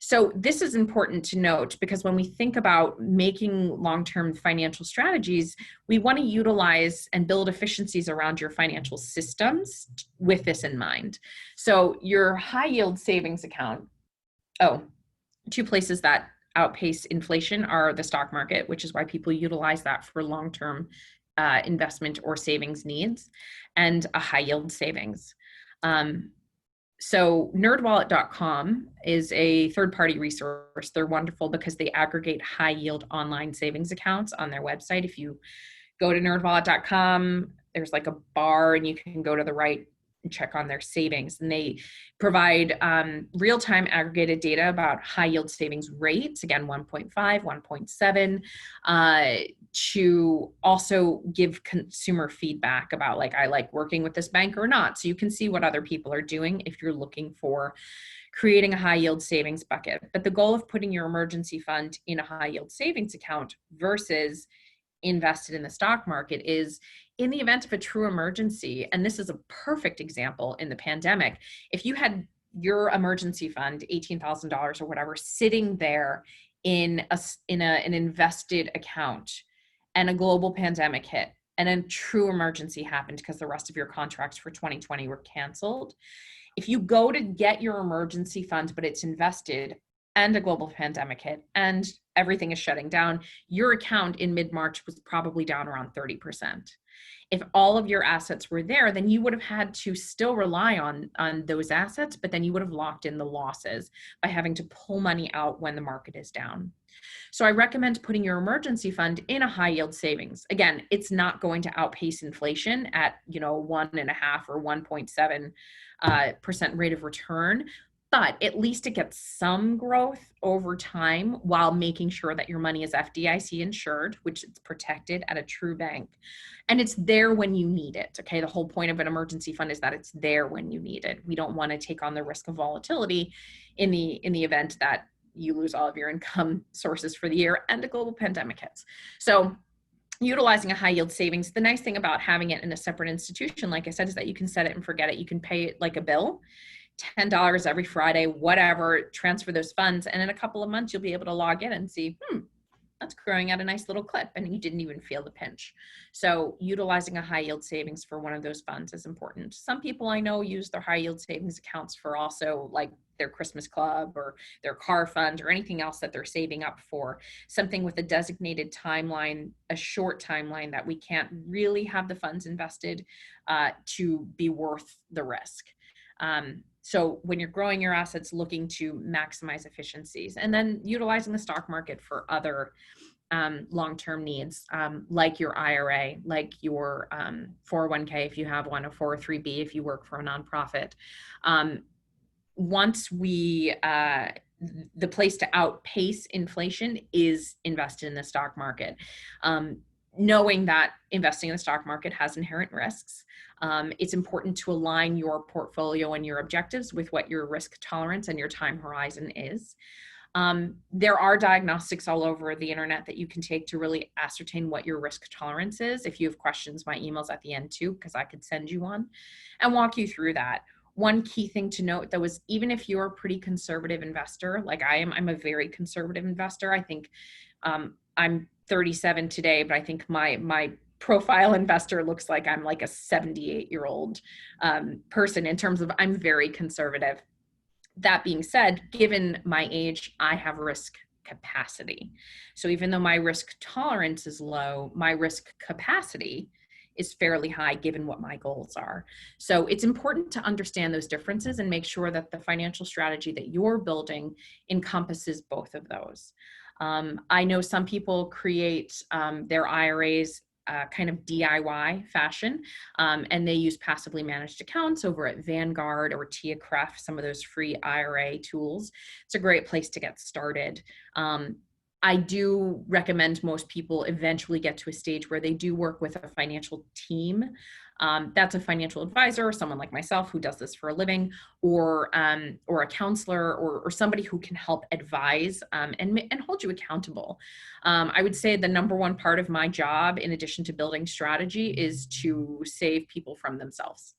So this is important to note because when we think about making long-term financial strategies, we want to utilize and build efficiencies around your financial systems with this in mind. So your high yield savings account, two places that outpace inflation are the stock market, which is why people utilize that for long-term investment or savings needs, and a high yield savings. So nerdwallet.com is a third-party resource. They're wonderful because they aggregate high-yield online savings accounts on their website. If you go to nerdwallet.com, there's like a bar and you can go to the right and check on their savings. And they provide real-time aggregated data about high-yield savings rates, again, 1.5, 1.7, to also give consumer feedback about like, I like working with this bank or not. So you can see what other people are doing if you're looking for creating a high yield savings bucket. But the goal of putting your emergency fund in a high yield savings account versus invested in the stock market is in the event of a true emergency. And this is a perfect example in the pandemic. If you had your emergency fund, $18,000 or whatever, sitting there in an invested account, and a global pandemic hit and a true emergency happened because the rest of your contracts for 2020 were canceled. If you go to get your emergency fund, but it's invested and a global pandemic hit and everything is shutting down, your account in mid-March was probably down around 30%. If all of your assets were there, then you would have had to still rely on those assets, but then you would have locked in the losses by having to pull money out when the market is down. So I recommend putting your emergency fund in a high yield savings. Again, it's not going to outpace inflation at 1.5 or 1.7% rate of return, but at least it gets some growth over time while making sure that your money is FDIC insured, which is protected at a true bank. And it's there when you need it. Okay. The whole point of an emergency fund is that it's there when you need it. We don't want to take on the risk of volatility in the event that you lose all of your income sources for the year and a global pandemic hits. So utilizing a high yield savings, the nice thing about having it in a separate institution, like I said, is that you can set it and forget it. You can pay it like a bill, $10 every Friday, whatever, transfer those funds. And in a couple of months, you'll be able to log in and see, that's growing at a nice little clip and you didn't even feel the pinch. So utilizing a high yield savings for one of those funds is important. Some people I know use their high yield savings accounts for also like their Christmas club or their car fund or anything else that they're saving up for, something with a designated timeline, a short timeline that we can't really have the funds invested to be worth the risk. So when you're growing your assets, looking to maximize efficiencies, and then utilizing the stock market for other long-term needs, like your IRA, like your 401k if you have one, a 403b if you work for a nonprofit. Once the place to outpace inflation is invested in the stock market. Knowing that investing in the stock market has inherent risks, it's important to align your portfolio and your objectives with what your risk tolerance and your time horizon is. There are diagnostics all over the internet that you can take to really ascertain what your risk tolerance is. If you have questions, my email's at the end too, because I could send you one and walk you through that. One key thing to note though is even if you're a pretty conservative investor, like I am, I'm a very conservative investor. I think I'm 37 today, but I think my profile investor looks like I'm like a 78-year-old person in terms of I'm very conservative. That being said, given my age, I have risk capacity. So even though my risk tolerance is low, my risk capacity is fairly high given what my goals are. So it's important to understand those differences and make sure that the financial strategy that you're building encompasses both of those. I know some people create their IRAs kind of DIY fashion. And they use passively managed accounts over at Vanguard or TIAA-CREF, some of those free IRA tools. It's a great place to get started. I do recommend most people eventually get to a stage where they do work with a financial team. That's a financial advisor, someone like myself who does this for a living, or a counselor, or somebody who can help advise and hold you accountable. I would say the number one part of my job, in addition to building strategy, is to save people from themselves.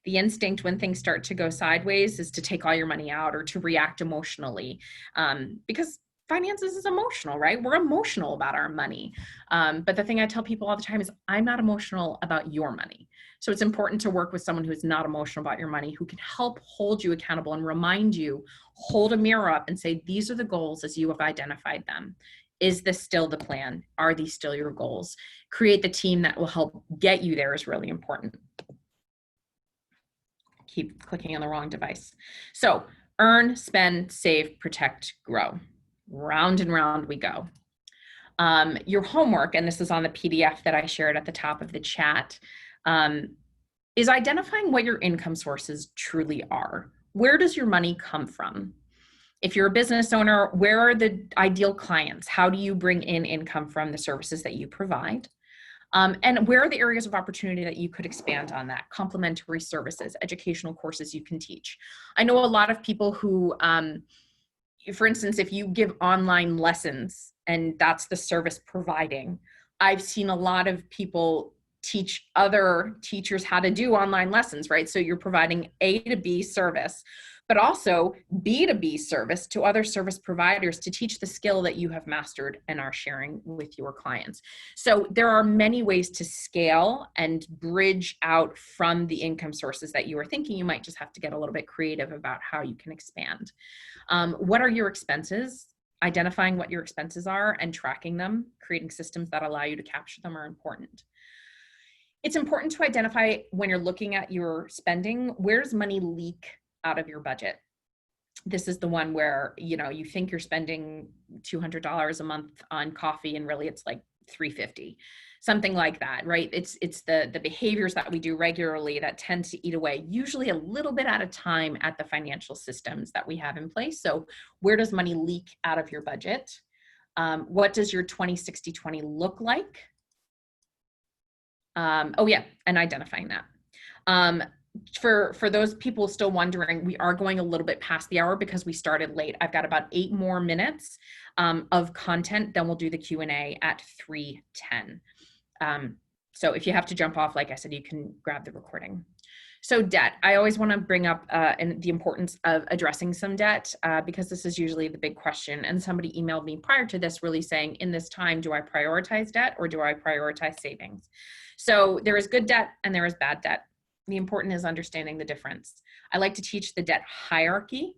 The instinct when things start to go sideways is to take all your money out or to react emotionally, because finances is emotional, right? We're emotional about our money. But the thing I tell people all the time is I'm not emotional about your money. So it's important to work with someone who is not emotional about your money, who can help hold you accountable and remind you, hold a mirror up and say, these are the goals as you have identified them. Is this still the plan? Are these still your goals? Create the team that will help get you there is really important. Keep clicking on the wrong device. So earn, spend, save, protect, grow. Round and round we go. Your homework, and this is on the PDF that I shared at the top of the chat, is identifying what your income sources truly are. Where does your money come from? If you're a business owner, where are the ideal clients? How do you bring in income from the services that you provide? And where are the areas of opportunity that you could expand on that? Complementary services, educational courses you can teach. I know a lot of people who, for instance, if you give online lessons and that's the service providing, I've seen a lot of people teach other teachers how to do online lessons, right? So you're providing A to B service, but also B to B service to other service providers to teach the skill that you have mastered and are sharing with your clients. So there are many ways to scale and bridge out from the income sources that you are thinking. You might just have to get a little bit creative about how you can expand. What are your expenses? Identifying what your expenses are and tracking them, creating systems that allow you to capture them are important. It's important to identify when you're looking at your spending, where does money leak out of your budget? This is the one where, you think you're spending $200 a month on coffee and really it's like $350, something like that, right? It's the behaviors that we do regularly that tend to eat away, usually a little bit at a time, at the financial systems that we have in place. So where does money leak out of your budget? What does your 20-60-20 look like? And identifying that. For those people still wondering, we are going a little bit past the hour because we started late. I've got about 8 more minutes of content, then we'll do the Q&A at 3:10. So if you have to jump off, like I said, you can grab the recording. So debt, I always want to bring up and the importance of addressing some debt because this is usually the big question. And somebody emailed me prior to this really saying, in this time, do I prioritize debt or do I prioritize savings? So there is good debt and there is bad debt. The important is understanding the difference. I like to teach the debt hierarchy,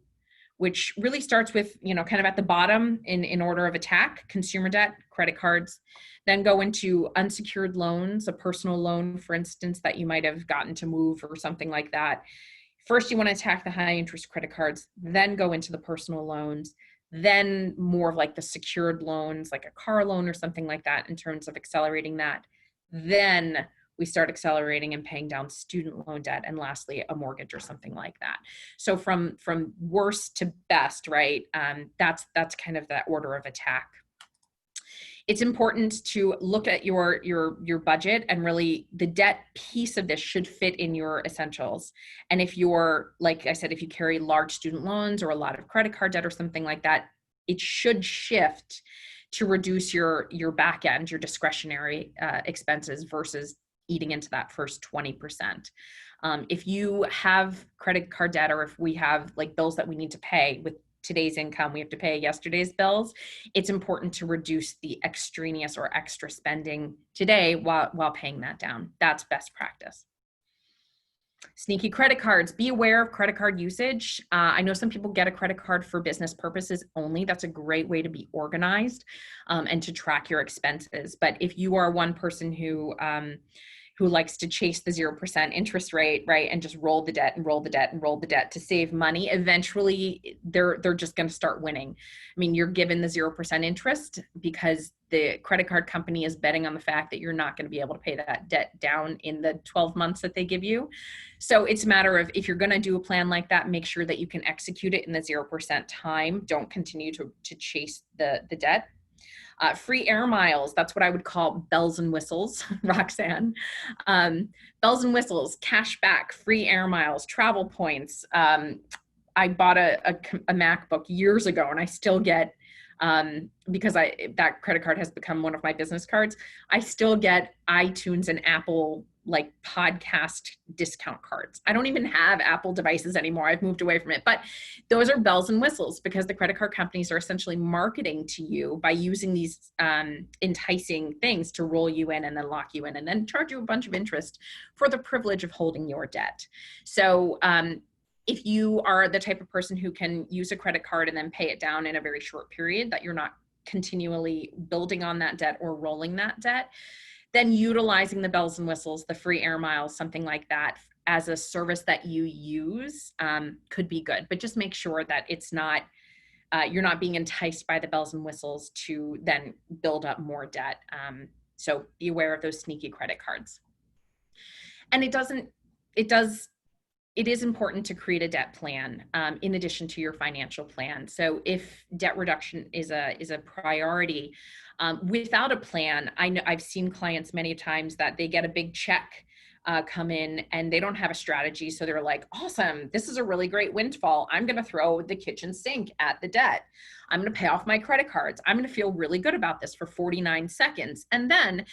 which really starts with, kind of at the bottom in order of attack, consumer debt, credit cards, then go into unsecured loans, a personal loan, for instance, that you might have gotten to move or something like that. First, you want to attack the high interest credit cards, then go into the personal loans, then more of like the secured loans, like a car loan or something like that in terms of accelerating that. Then we start accelerating and paying down student loan debt, and lastly, a mortgage or something like that. So from worst to best, right? That's kind of that order of attack. It's important to look at your budget, and really the debt piece of this should fit in your essentials. And if you're, like I said, if you carry large student loans or a lot of credit card debt or something like that, it should shift to reduce your back end, your discretionary expenses versus eating into that first 20%. If you have credit card debt, or if we have like bills that we need to pay with today's income, we have to pay yesterday's bills, it's important to reduce the extraneous or extra spending today while paying that down. That's best practice. Sneaky credit cards. Be aware of credit card usage. I know some people get a credit card for business purposes only. That's a great way to be organized and to track your expenses. But if you are one person who who likes to chase the 0% interest rate, right? And just roll the debt and roll the debt and roll the debt to save money. Eventually they're just going to start winning. I mean, you're given the 0% interest because the credit card company is betting on the fact that you're not going to be able to pay that debt down in the 12 months that they give you. So it's a matter of, if you're going to do a plan like that, make sure that you can execute it in the 0% time. Don't continue to chase the debt. Free air miles, that's what I would call bells and whistles, Roxanne. Bells and whistles, cash back, free air miles, travel points. I bought a MacBook years ago, and I still get, because that credit card has become one of my business cards, I still get iTunes and Apple like podcast discount cards. I don't even have Apple devices anymore. I've moved away from it, but those are bells and whistles because the credit card companies are essentially marketing to you by using these enticing things to roll you in and then lock you in and then charge you a bunch of interest for the privilege of holding your debt. So if you are the type of person who can use a credit card and then pay it down in a very short period, that you're not continually building on that debt or rolling that debt, then utilizing the bells and whistles, the free air miles, something like that as a service that you use could be good. But just make sure that it's not, you're not being enticed by the bells and whistles to then build up more debt. So be aware of those sneaky credit cards. And it is important to create a debt plan in addition to your financial plan. So if debt reduction is a priority, without a plan, I've seen clients many times that they get a big check come in and they don't have a strategy. So they're like, awesome, this is a really great windfall. I'm going to throw the kitchen sink at the debt. I'm going to pay off my credit cards. I'm going to feel really good about this for 49 seconds. And then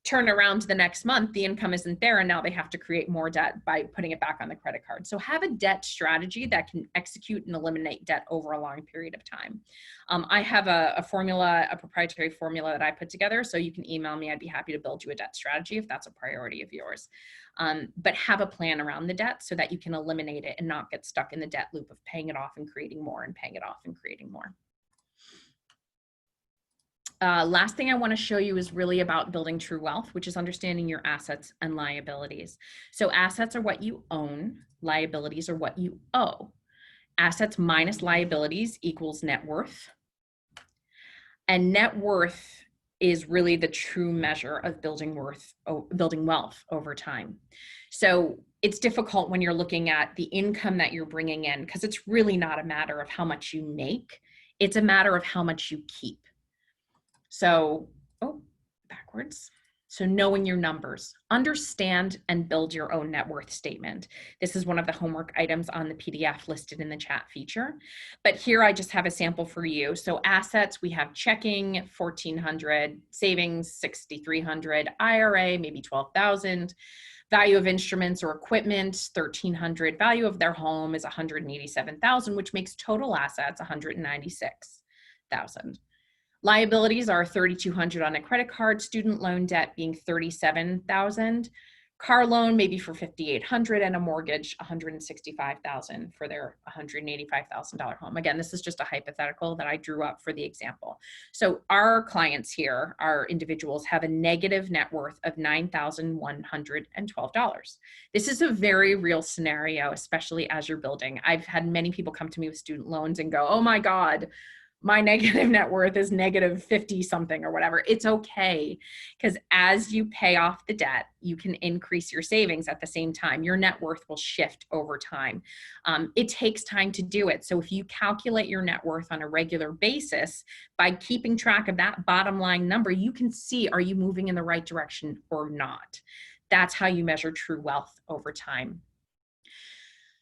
turn around the next month, the income isn't there, and now they have to create more debt by putting it back on the credit card. So have a debt strategy that can execute and eliminate debt over a long period of time. I have a proprietary formula that I put together, so you can email me. I'd be happy to build you a debt strategy if that's a priority of yours. But have a plan around the debt so that you can eliminate it and not get stuck in the debt loop of paying it off and creating more and paying it off and creating more. Last thing I want to show you is really about building true wealth, which is understanding your assets and liabilities. So assets are what you own, liabilities are what you owe. Assets minus liabilities equals net worth. And net worth is really the true measure of building wealth over time. So it's difficult when you're looking at the income that you're bringing in, because it's really not a matter of how much you make. It's a matter of how much you keep. So, backwards. So knowing your numbers, understand and build your own net worth statement. This is one of the homework items on the PDF listed in the chat feature. But here I just have a sample for you. So assets, we have checking, 1,400, savings, 6,300, IRA, maybe 12,000. Value of instruments or equipment, 1,300. Value of their home is 187,000, which makes total assets 196,000. Liabilities are 3,200 on a credit card, student loan debt being 37,000, car loan maybe for 5,800, and a mortgage 165,000 for their $185,000 home. Again, this is just a hypothetical that I drew up for the example. So our clients here, our individuals, have a negative net worth of $9,112. This is a very real scenario, especially as you're building. I've had many people come to me with student loans and go, oh my God, my negative net worth is negative 50 something or whatever. It's okay, because as you pay off the debt, you can increase your savings at the same time. Your net worth will shift over time. It takes time to do it. So if you calculate your net worth on a regular basis, by keeping track of that bottom line number, you can see, are you moving in the right direction or not? That's how you measure true wealth over time.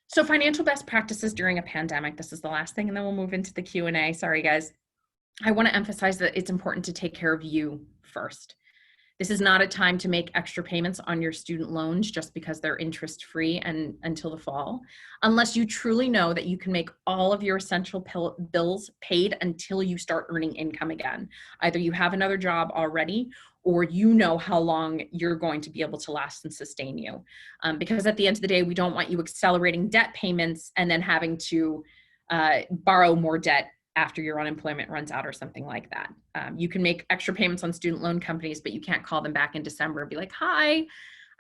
So financial best practices during a pandemic. This is the last thing, and then we'll move into the Q&A. Sorry, guys. I want to emphasize that it's important to take care of you first. This is not a time to make extra payments on your student loans just because they're interest-free and until the fall, unless you truly know that you can make all of your essential bills paid until you start earning income again. Either you have another job already, or you know how long you're going to be able to last and sustain you. Because at the end of the day, we don't want you accelerating debt payments and then having to borrow more debt after your unemployment runs out or something like that. You can make extra payments on student loan companies, but you can't call them back in December and be like, hi,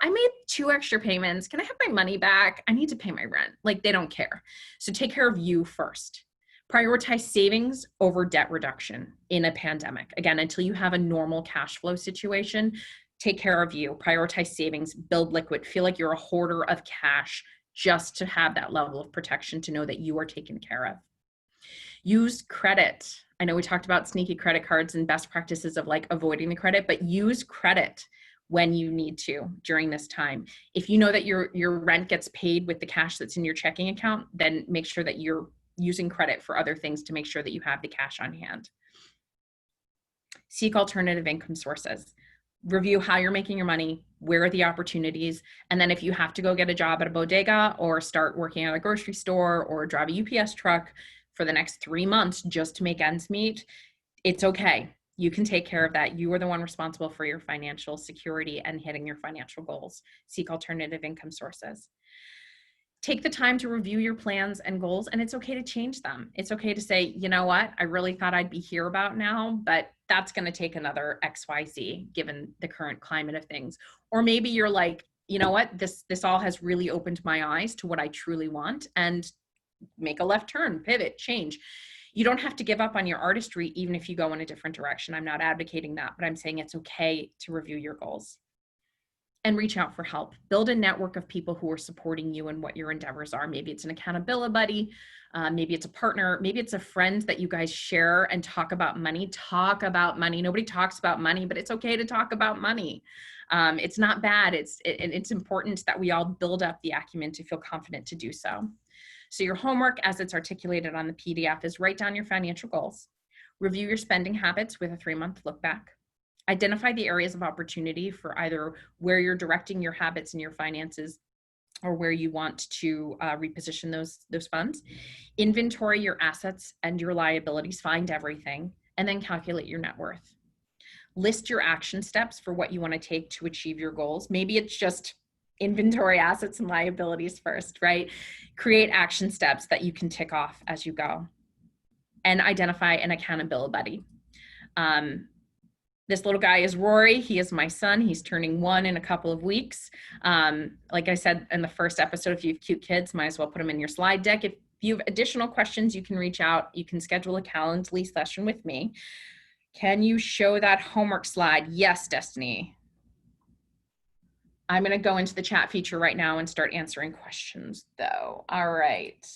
I made 2 extra payments. Can I have my money back? I need to pay my rent. Like, they don't care. So take care of you first. Prioritize savings over debt reduction in a pandemic. Again, until you have a normal cash flow situation, take care of you. Prioritize savings, build liquid, feel like you're a hoarder of cash just to have that level of protection to know that you are taken care of. Use credit. I know we talked about sneaky credit cards and best practices of like avoiding the credit, but use credit when you need to during this time. If you know that your rent gets paid with the cash that's in your checking account, then make sure that you're using credit for other things to make sure that you have the cash on hand. Seek alternative income sources. Review how you're making your money, where are the opportunities, and then if you have to go get a job at a bodega or start working at a grocery store or drive a UPS truck for the next 3 months just to make ends meet, it's okay. You can take care of that. You are the one responsible for your financial security and hitting your financial goals. Seek alternative income sources. Take the time to review your plans and goals, and it's okay to change them. It's okay to say, you know what, I really thought I'd be here about now, but that's going to take another XYZ given the current climate of things. Or maybe you're like, you know what, this all has really opened my eyes to what I truly want, and make a left turn, pivot, change. You don't have to give up on your artistry even if you go in a different direction. I'm not advocating that, but I'm saying it's okay to review your goals. And reach out for help. Build a network of people who are supporting you in what your endeavors are. Maybe it's an accountability buddy, maybe it's a partner, maybe it's a friend that you guys share and talk about money. Talk about money. Nobody talks about money, but it's okay to talk about money. It's not bad. It's important that we all build up the acumen to feel confident to do so. So your homework, as it's articulated on the PDF, is write down your financial goals, review your spending habits with a 3-month look back, identify the areas of opportunity for either where you're directing your habits and your finances or where you want to reposition those funds, inventory your assets and your liabilities, find everything, and then calculate your net worth. List your action steps for what you want to take to achieve your goals. Maybe it's just inventory assets and liabilities first, right? Create action steps that you can tick off as you go, and identify an accountability buddy. This little guy is Rory. He is my son. He's turning 1 in a couple of weeks. Like I said in the first episode, if you have cute kids, might as well put them in your slide deck. If you have additional questions, you can reach out. You can schedule a Calendly session with me. Can you show that homework slide? Yes, Destiny. I'm going to go into the chat feature right now and start answering questions though. All right.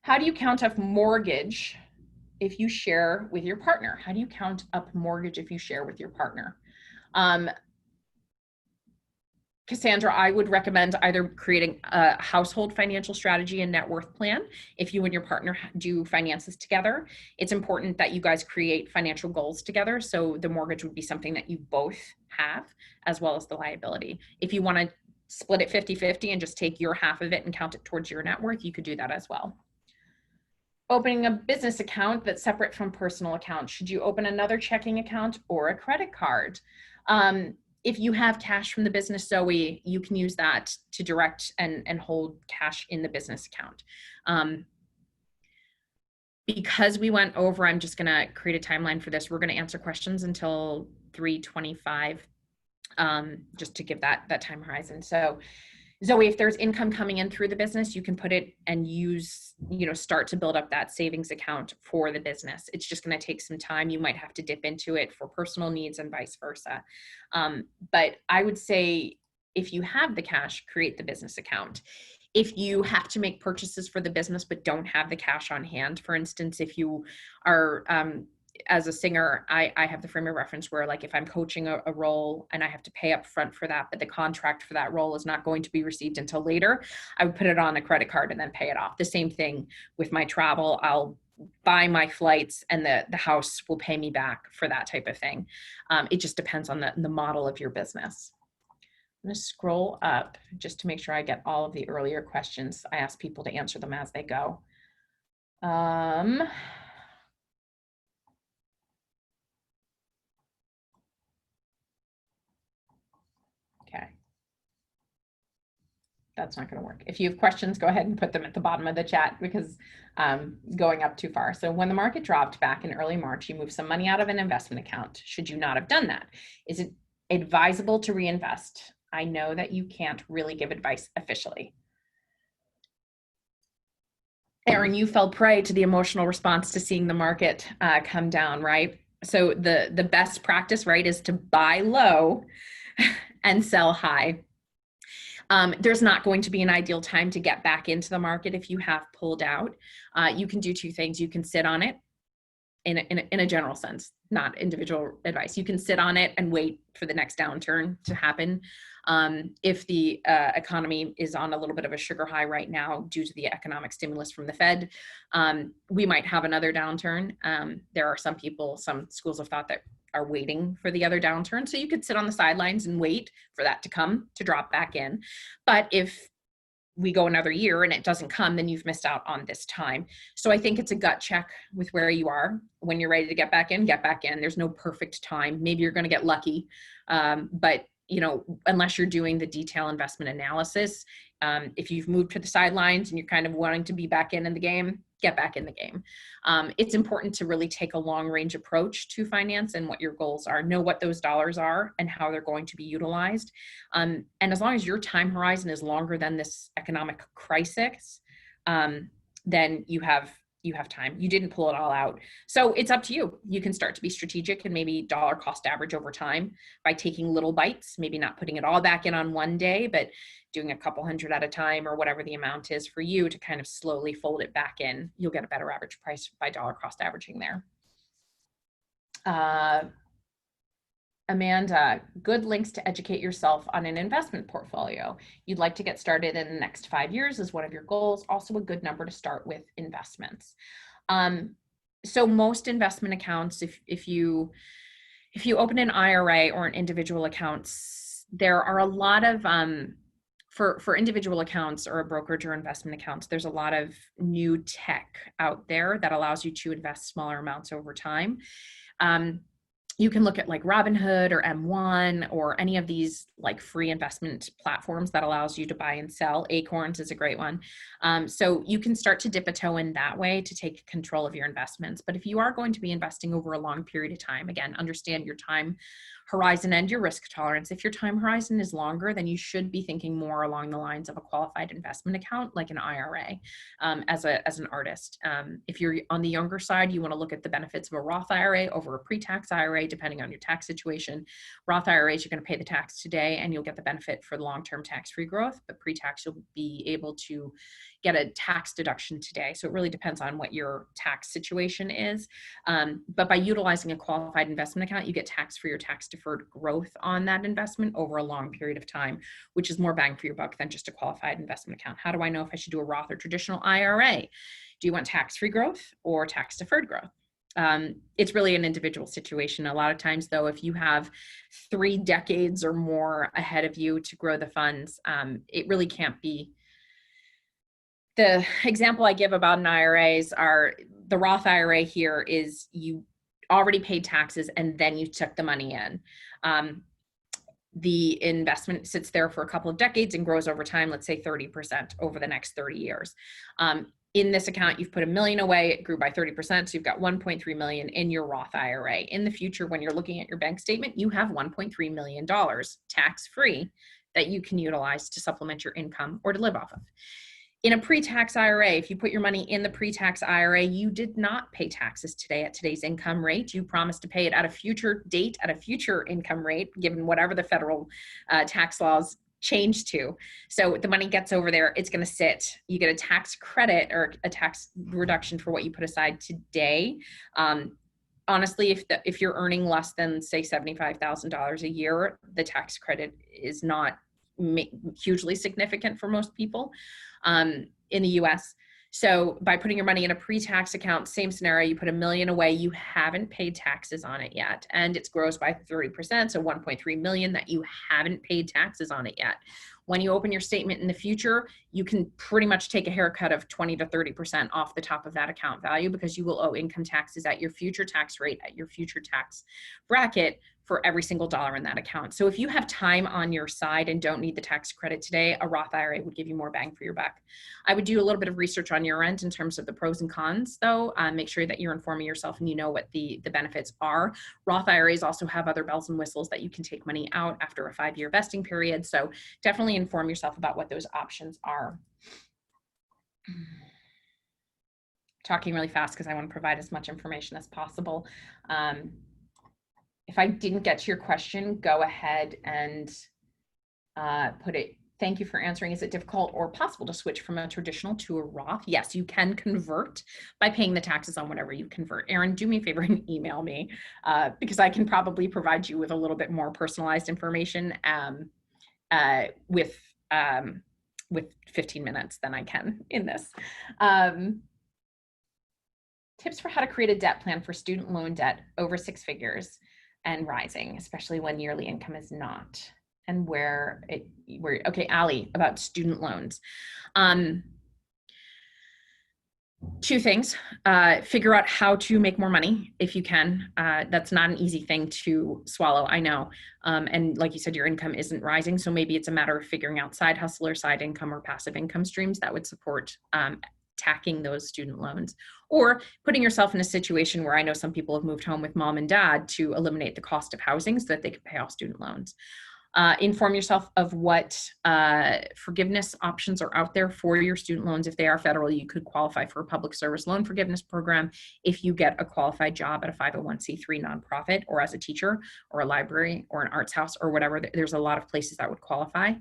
How do you count up mortgage if you share with your partner? How do you count up mortgage if you share with your partner? Cassandra, I would recommend either creating a household financial strategy and net worth plan. If you and your partner do finances together, it's important that you guys create financial goals together. So the mortgage would be something that you both have, as well as the liability. If you want to split it 50-50 and just take your half of it and count it towards your net worth, you could do that as well. Opening a business account that's separate from personal accounts. Should you open another checking account or a credit card? If you have cash from the business, Zoe, you can use that to direct and hold cash in the business account. Because we went over, I'm just gonna create a timeline for this. We're gonna answer questions until 3:25, just to give that time horizon. So Zoe, if there's income coming in through the business, you can put it and use, start to build up that savings account for the business. It's just going to take some time. You might have to dip into it for personal needs and vice versa. But I would say if you have the cash, create the business account. If you have to make purchases for the business but don't have the cash on hand, for instance, if you are as a singer, I have the frame of reference where, like, if I'm coaching a role and I have to pay up front for that, but the contract for that role is not going to be received until later, I would put it on a credit card and then pay it off. The same thing with my travel. I'll buy my flights and the house will pay me back for that type of thing. It just depends on the model of your business. I'm going to scroll up just to make sure I get all of the earlier questions. I ask people to answer them as they go. Okay. That's not going to work. If you have questions, go ahead and put them at the bottom of the chat, because going up too far. So when the market dropped back in early March, you moved some money out of an investment account. Should you not have done that? Is it advisable to reinvest? I know that you can't really give advice officially. Erin, you fell prey to the emotional response to seeing the market come down, right? So the best practice, right, is to buy low and sell high. There's not going to be an ideal time to get back into the market if you have pulled out. You can do two things. You can sit on it in a general sense, not individual advice. You can sit on it and wait for the next downturn to happen. If the economy is on a little bit of a sugar high right now due to the economic stimulus from the Fed, we might have another downturn. There are some people, some schools of thought that are waiting for the other downturn. So you could sit on the sidelines and wait for that to come to drop back in. But if we go another year and it doesn't come, then you've missed out on this time. So I think it's a gut check with where you are. When you're ready to get back in, get back in. There's no perfect time. Maybe you're going to get lucky. But you know, unless you're doing the detail investment analysis, if you've moved to the sidelines and you're kind of wanting to be back in the game, get back in the game. It's important to really take a long range approach to finance and what your goals are, know what those dollars are and how they're going to be utilized. And as long as your time horizon is longer than this economic crisis, then you have time. You didn't pull it all out. So it's up to you. You can start to be strategic and maybe dollar cost average over time by taking little bites, maybe not putting it all back in on one day, but doing a couple hundred at a time or whatever the amount is for you to kind of slowly fold it back in. You'll get a better average price by dollar cost averaging there. Amanda, good links to educate yourself on an investment portfolio. You'd like to get started in the next 5 years is one of your goals. Also a good number to start with investments. So most investment accounts, if you open an IRA or an individual accounts, there are a lot of, for individual accounts or a brokerage or investment accounts, there's a lot of new tech out there that allows you to invest smaller amounts over time. You can look at like Robinhood or M1 or any of these like free investment platforms that allows you to buy and sell. Acorns is a great one. So you can start to dip a toe in that way to take control of your investments. But if you are going to be investing over a long period of time, again, understand your time horizon and your risk tolerance. If your time horizon is longer, then you should be thinking more along the lines of a qualified investment account, like an IRA, as an artist. If you're on the younger side, you want to look at the benefits of a Roth IRA over a pre-tax IRA, depending on your tax situation. Roth IRAs, you're going to pay the tax today and you'll get the benefit for the long-term tax-free growth, but pre-tax, you'll be able to get a tax deduction today. So it really depends on what your tax situation is. But by utilizing a qualified investment account, you get tax-free or tax-deferred growth on that investment over a long period of time, which is more bang for your buck than just a qualified investment account. How do I know if I should do a Roth or traditional IRA? Do you want tax-free growth or tax-deferred growth? It's really an individual situation. A lot of times though, if you have 3 decades or more ahead of you to grow the funds, it really can't be. The example I give about an IRAs are the Roth IRA here is you already paid taxes and then you took the money in. The investment sits there for a couple of decades and grows over time, let's say 30% over the next 30 years. In this account, you've put $1 million away, it grew by 30%, so you've got $1.3 million in your Roth IRA. In the future, when you're looking at your bank statement, you have $1.3 million tax-free that you can utilize to supplement your income or to live off of. In a pre-tax IRA, if you put your money in the pre-tax IRA, you did not pay taxes today at today's income rate. You promised to pay it at a future date, at a future income rate, given whatever the federal tax laws change to. So the money gets over there, it's going to sit. You get a tax credit or a tax reduction for what you put aside today. Honestly, if you're earning less than say $75,000 a year, the tax credit is not hugely significant for most people in the US. So by putting your money in a pre-tax account, same scenario, you put $1 million away, you haven't paid taxes on it yet. And it grows by 30%, so $1.3 million that you haven't paid taxes on it yet. When you open your statement in the future, you can pretty much take a haircut of 20 to 30% off the top of that account value, because you will owe income taxes at your future tax rate, at your future tax bracket, for every single dollar in that account. So if you have time on your side and don't need the tax credit today, a Roth IRA would give you more bang for your buck. I would do a little bit of research on your end in terms of the pros and cons, though. Make sure that you're informing yourself and you know what the benefits are. Roth IRAs also have other bells and whistles that you can take money out after a 5-year vesting period. So definitely inform yourself about what those options are. Talking really fast because I want to provide as much information as possible. If I didn't get to your question, go ahead and put it. Thank you for answering. Is it difficult or possible to switch from a traditional to a Roth? Yes, you can convert by paying the taxes on whatever you convert. Erin, do me a favor and email me because I can probably provide you with a little bit more personalized information with 15 minutes than I can in this. Tips for how to create a debt plan for student loan debt over 6 figures and rising, especially when yearly income is not, and okay, Allie, about student loans. 2 things, figure out how to make more money if you can. That's not an easy thing to swallow, I know. And like you said, your income isn't rising. So maybe it's a matter of figuring out side hustle or side income or passive income streams that would support tackling those student loans, or putting yourself in a situation where I know some people have moved home with mom and dad to eliminate the cost of housing so that they can pay off student loans. Inform yourself of what forgiveness options are out there for your student loans. If they are federal, you could qualify for a public service loan forgiveness program if you get a qualified job at a 501c3 nonprofit, or as a teacher or a library or an arts house or whatever. There's a lot of places that would qualify.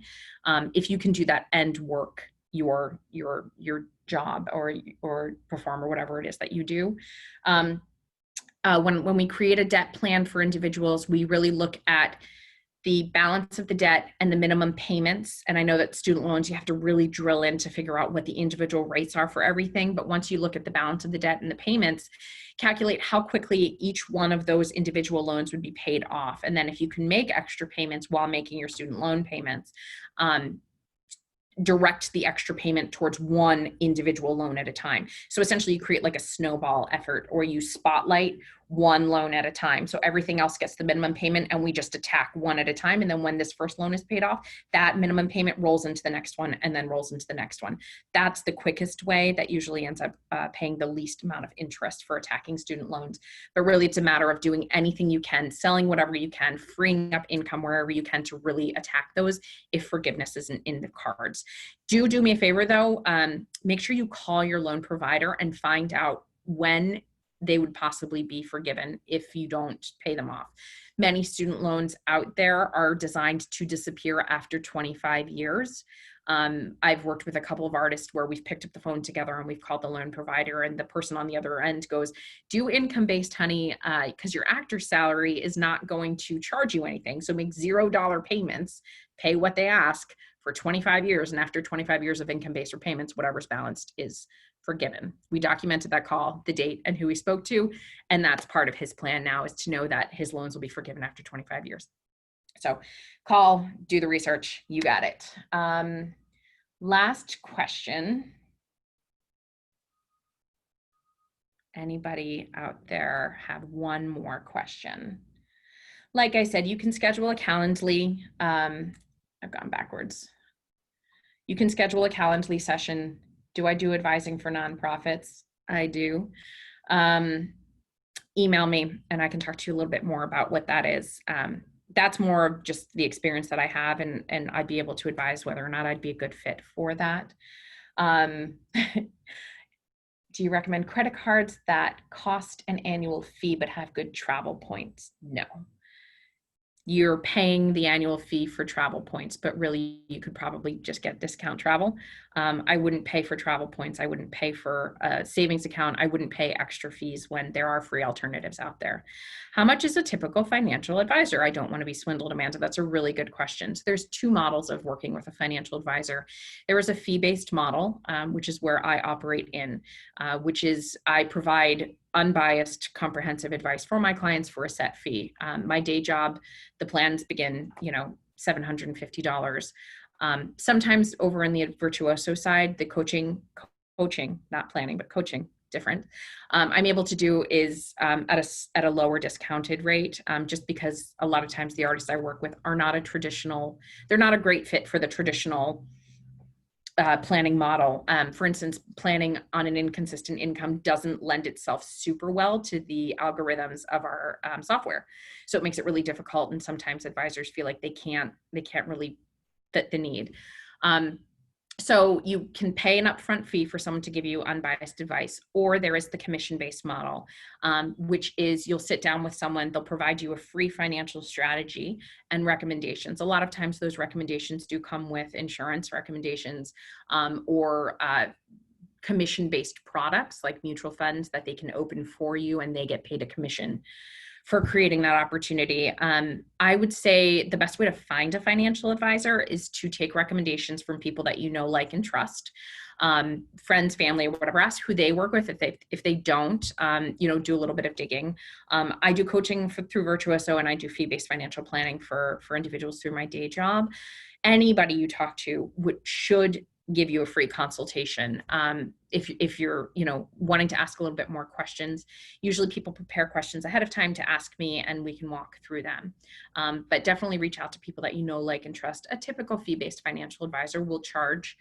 If you can do that and work your job or perform or whatever it is that you do. When we create a debt plan for individuals, we really look at the balance of the debt and the minimum payments. And I know that student loans, you have to really drill in to figure out what the individual rates are for everything. But once you look at the balance of the debt and the payments, calculate how quickly each one of those individual loans would be paid off. And then if you can make extra payments while making your student loan payments, direct the extra payment towards one individual loan at a time. So essentially you create like a snowball effort, or you spotlight one loan at a time. So everything else gets the minimum payment and we just attack one at a time. And then when this first loan is paid off, that minimum payment rolls into the next one and then rolls into the next one. That's the quickest way that usually ends up paying the least amount of interest for attacking student loans. But really it's a matter of doing anything you can, selling whatever you can, freeing up income wherever you can to really attack those if forgiveness isn't in the cards. Do me a favor though, make sure you call your loan provider and find out when they would possibly be forgiven if you don't pay them off. Many student loans out there are designed to disappear after 25 years. I've worked with a couple of artists where we've picked up the phone together and we've called the loan provider, and the person on the other end goes, do income-based, honey, because your actor's salary is not going to charge you anything. So make $0 payments, pay what they ask for 25 years. And after 25 years of income-based repayments, whatever's balanced is forgiven. We documented that call, the date, and who we spoke to. And that's part of his plan now, is to know that his loans will be forgiven after 25 years. So call, do the research, you got it. Last question. Anybody out there have one more question? Like I said, you can schedule a Calendly. I've gone backwards. You can schedule a Calendly session. Do I do advising for nonprofits? I do. Email me and I can talk to you a little bit more about what that is. That's more of just the experience that I have, and I'd be able to advise whether or not I'd be a good fit for that. Do you recommend credit cards that cost an annual fee but have good travel points? No. You're paying the annual fee for travel points, but really you could probably just get discount travel. I wouldn't pay for travel points. I wouldn't pay for a savings account. I wouldn't pay extra fees when there are free alternatives out there. How much is a typical financial advisor? I don't want to be swindled, Amanda. That's a really good question. So there's 2 models of working with a financial advisor. There is a fee-based model, which is where I operate in, which is I provide unbiased, comprehensive advice for my clients for a set fee. My day job, the plans begin, $750. Sometimes over in the virtuoso side, the coaching, not planning, but coaching, different, I'm able to do is at a lower discounted rate, just because a lot of times the artists I work with are not they're not a great fit for the traditional planning model. For instance, planning on an inconsistent income doesn't lend itself super well to the algorithms of our software. So it makes it really difficult. And sometimes advisors feel like they can't really fit the need. So you can pay an upfront fee for someone to give you unbiased advice, or there is the commission-based model, which is you'll sit down with someone, they'll provide you a free financial strategy and recommendations. A lot of times those recommendations do come with insurance recommendations, or commission-based products like mutual funds that they can open for you, and they get paid a commission for creating that opportunity. I would say the best way to find a financial advisor is to take recommendations from people that you know, like, and trust, friends, family, or whatever. Ask who they work with. If they don't, do a little bit of digging. I do coaching through Virtuoso, and I do fee-based financial planning for individuals through my day job. Anybody you talk to should give you a free consultation. If you're, wanting to ask a little bit more questions, usually people prepare questions ahead of time to ask me, and we can walk through them. But definitely reach out to people that you know, like, and trust. A typical fee-based financial advisor will charge,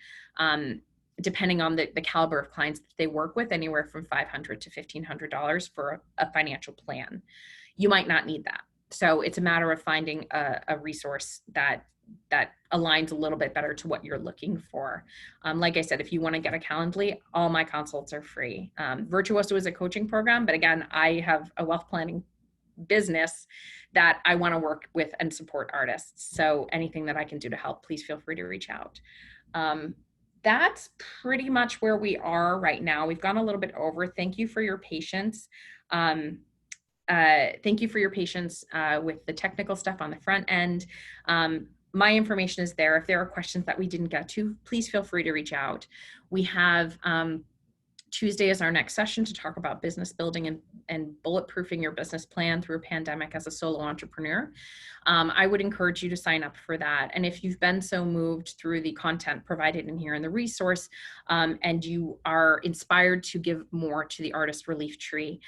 depending on the caliber of clients that they work with, anywhere from $500 to $1,500 for a financial plan. You might not need that. So it's a matter of finding a resource that aligns a little bit better to what you're looking for. Like I said, if you want to get a Calendly, all my consults are free. Virtuoso is a coaching program, but again, I have a wealth planning business that I want to work with and support artists. So anything that I can do to help, please feel free to reach out. That's pretty much where we are right now. We've gone a little bit over. Thank you for your patience. Thank you for your patience with the technical stuff on the front end. My information is there. If there are questions that we didn't get to, please feel free to reach out. We have Tuesday is our next session to talk about business building and bulletproofing your business plan through a pandemic as a solo entrepreneur. I would encourage you to sign up for that. And if you've been so moved through the content provided in here in the resource, and you are inspired to give more to the Artist Relief Tree,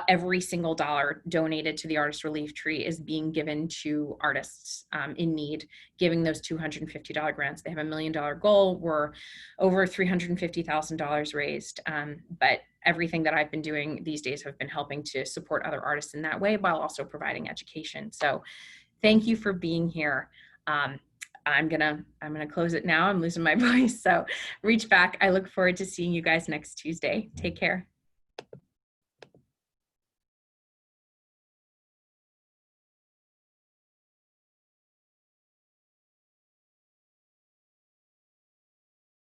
every single dollar donated to the Artist Relief Tree is being given to artists in need, giving those $250 grants. They have $1 million goal. We're over $350,000 raised. But everything that I've been doing these days have been helping to support other artists in that way, while also providing education. So thank you for being here. I'm gonna close it now. I'm losing my voice. So reach back. I look forward to seeing you guys next Tuesday. Take care.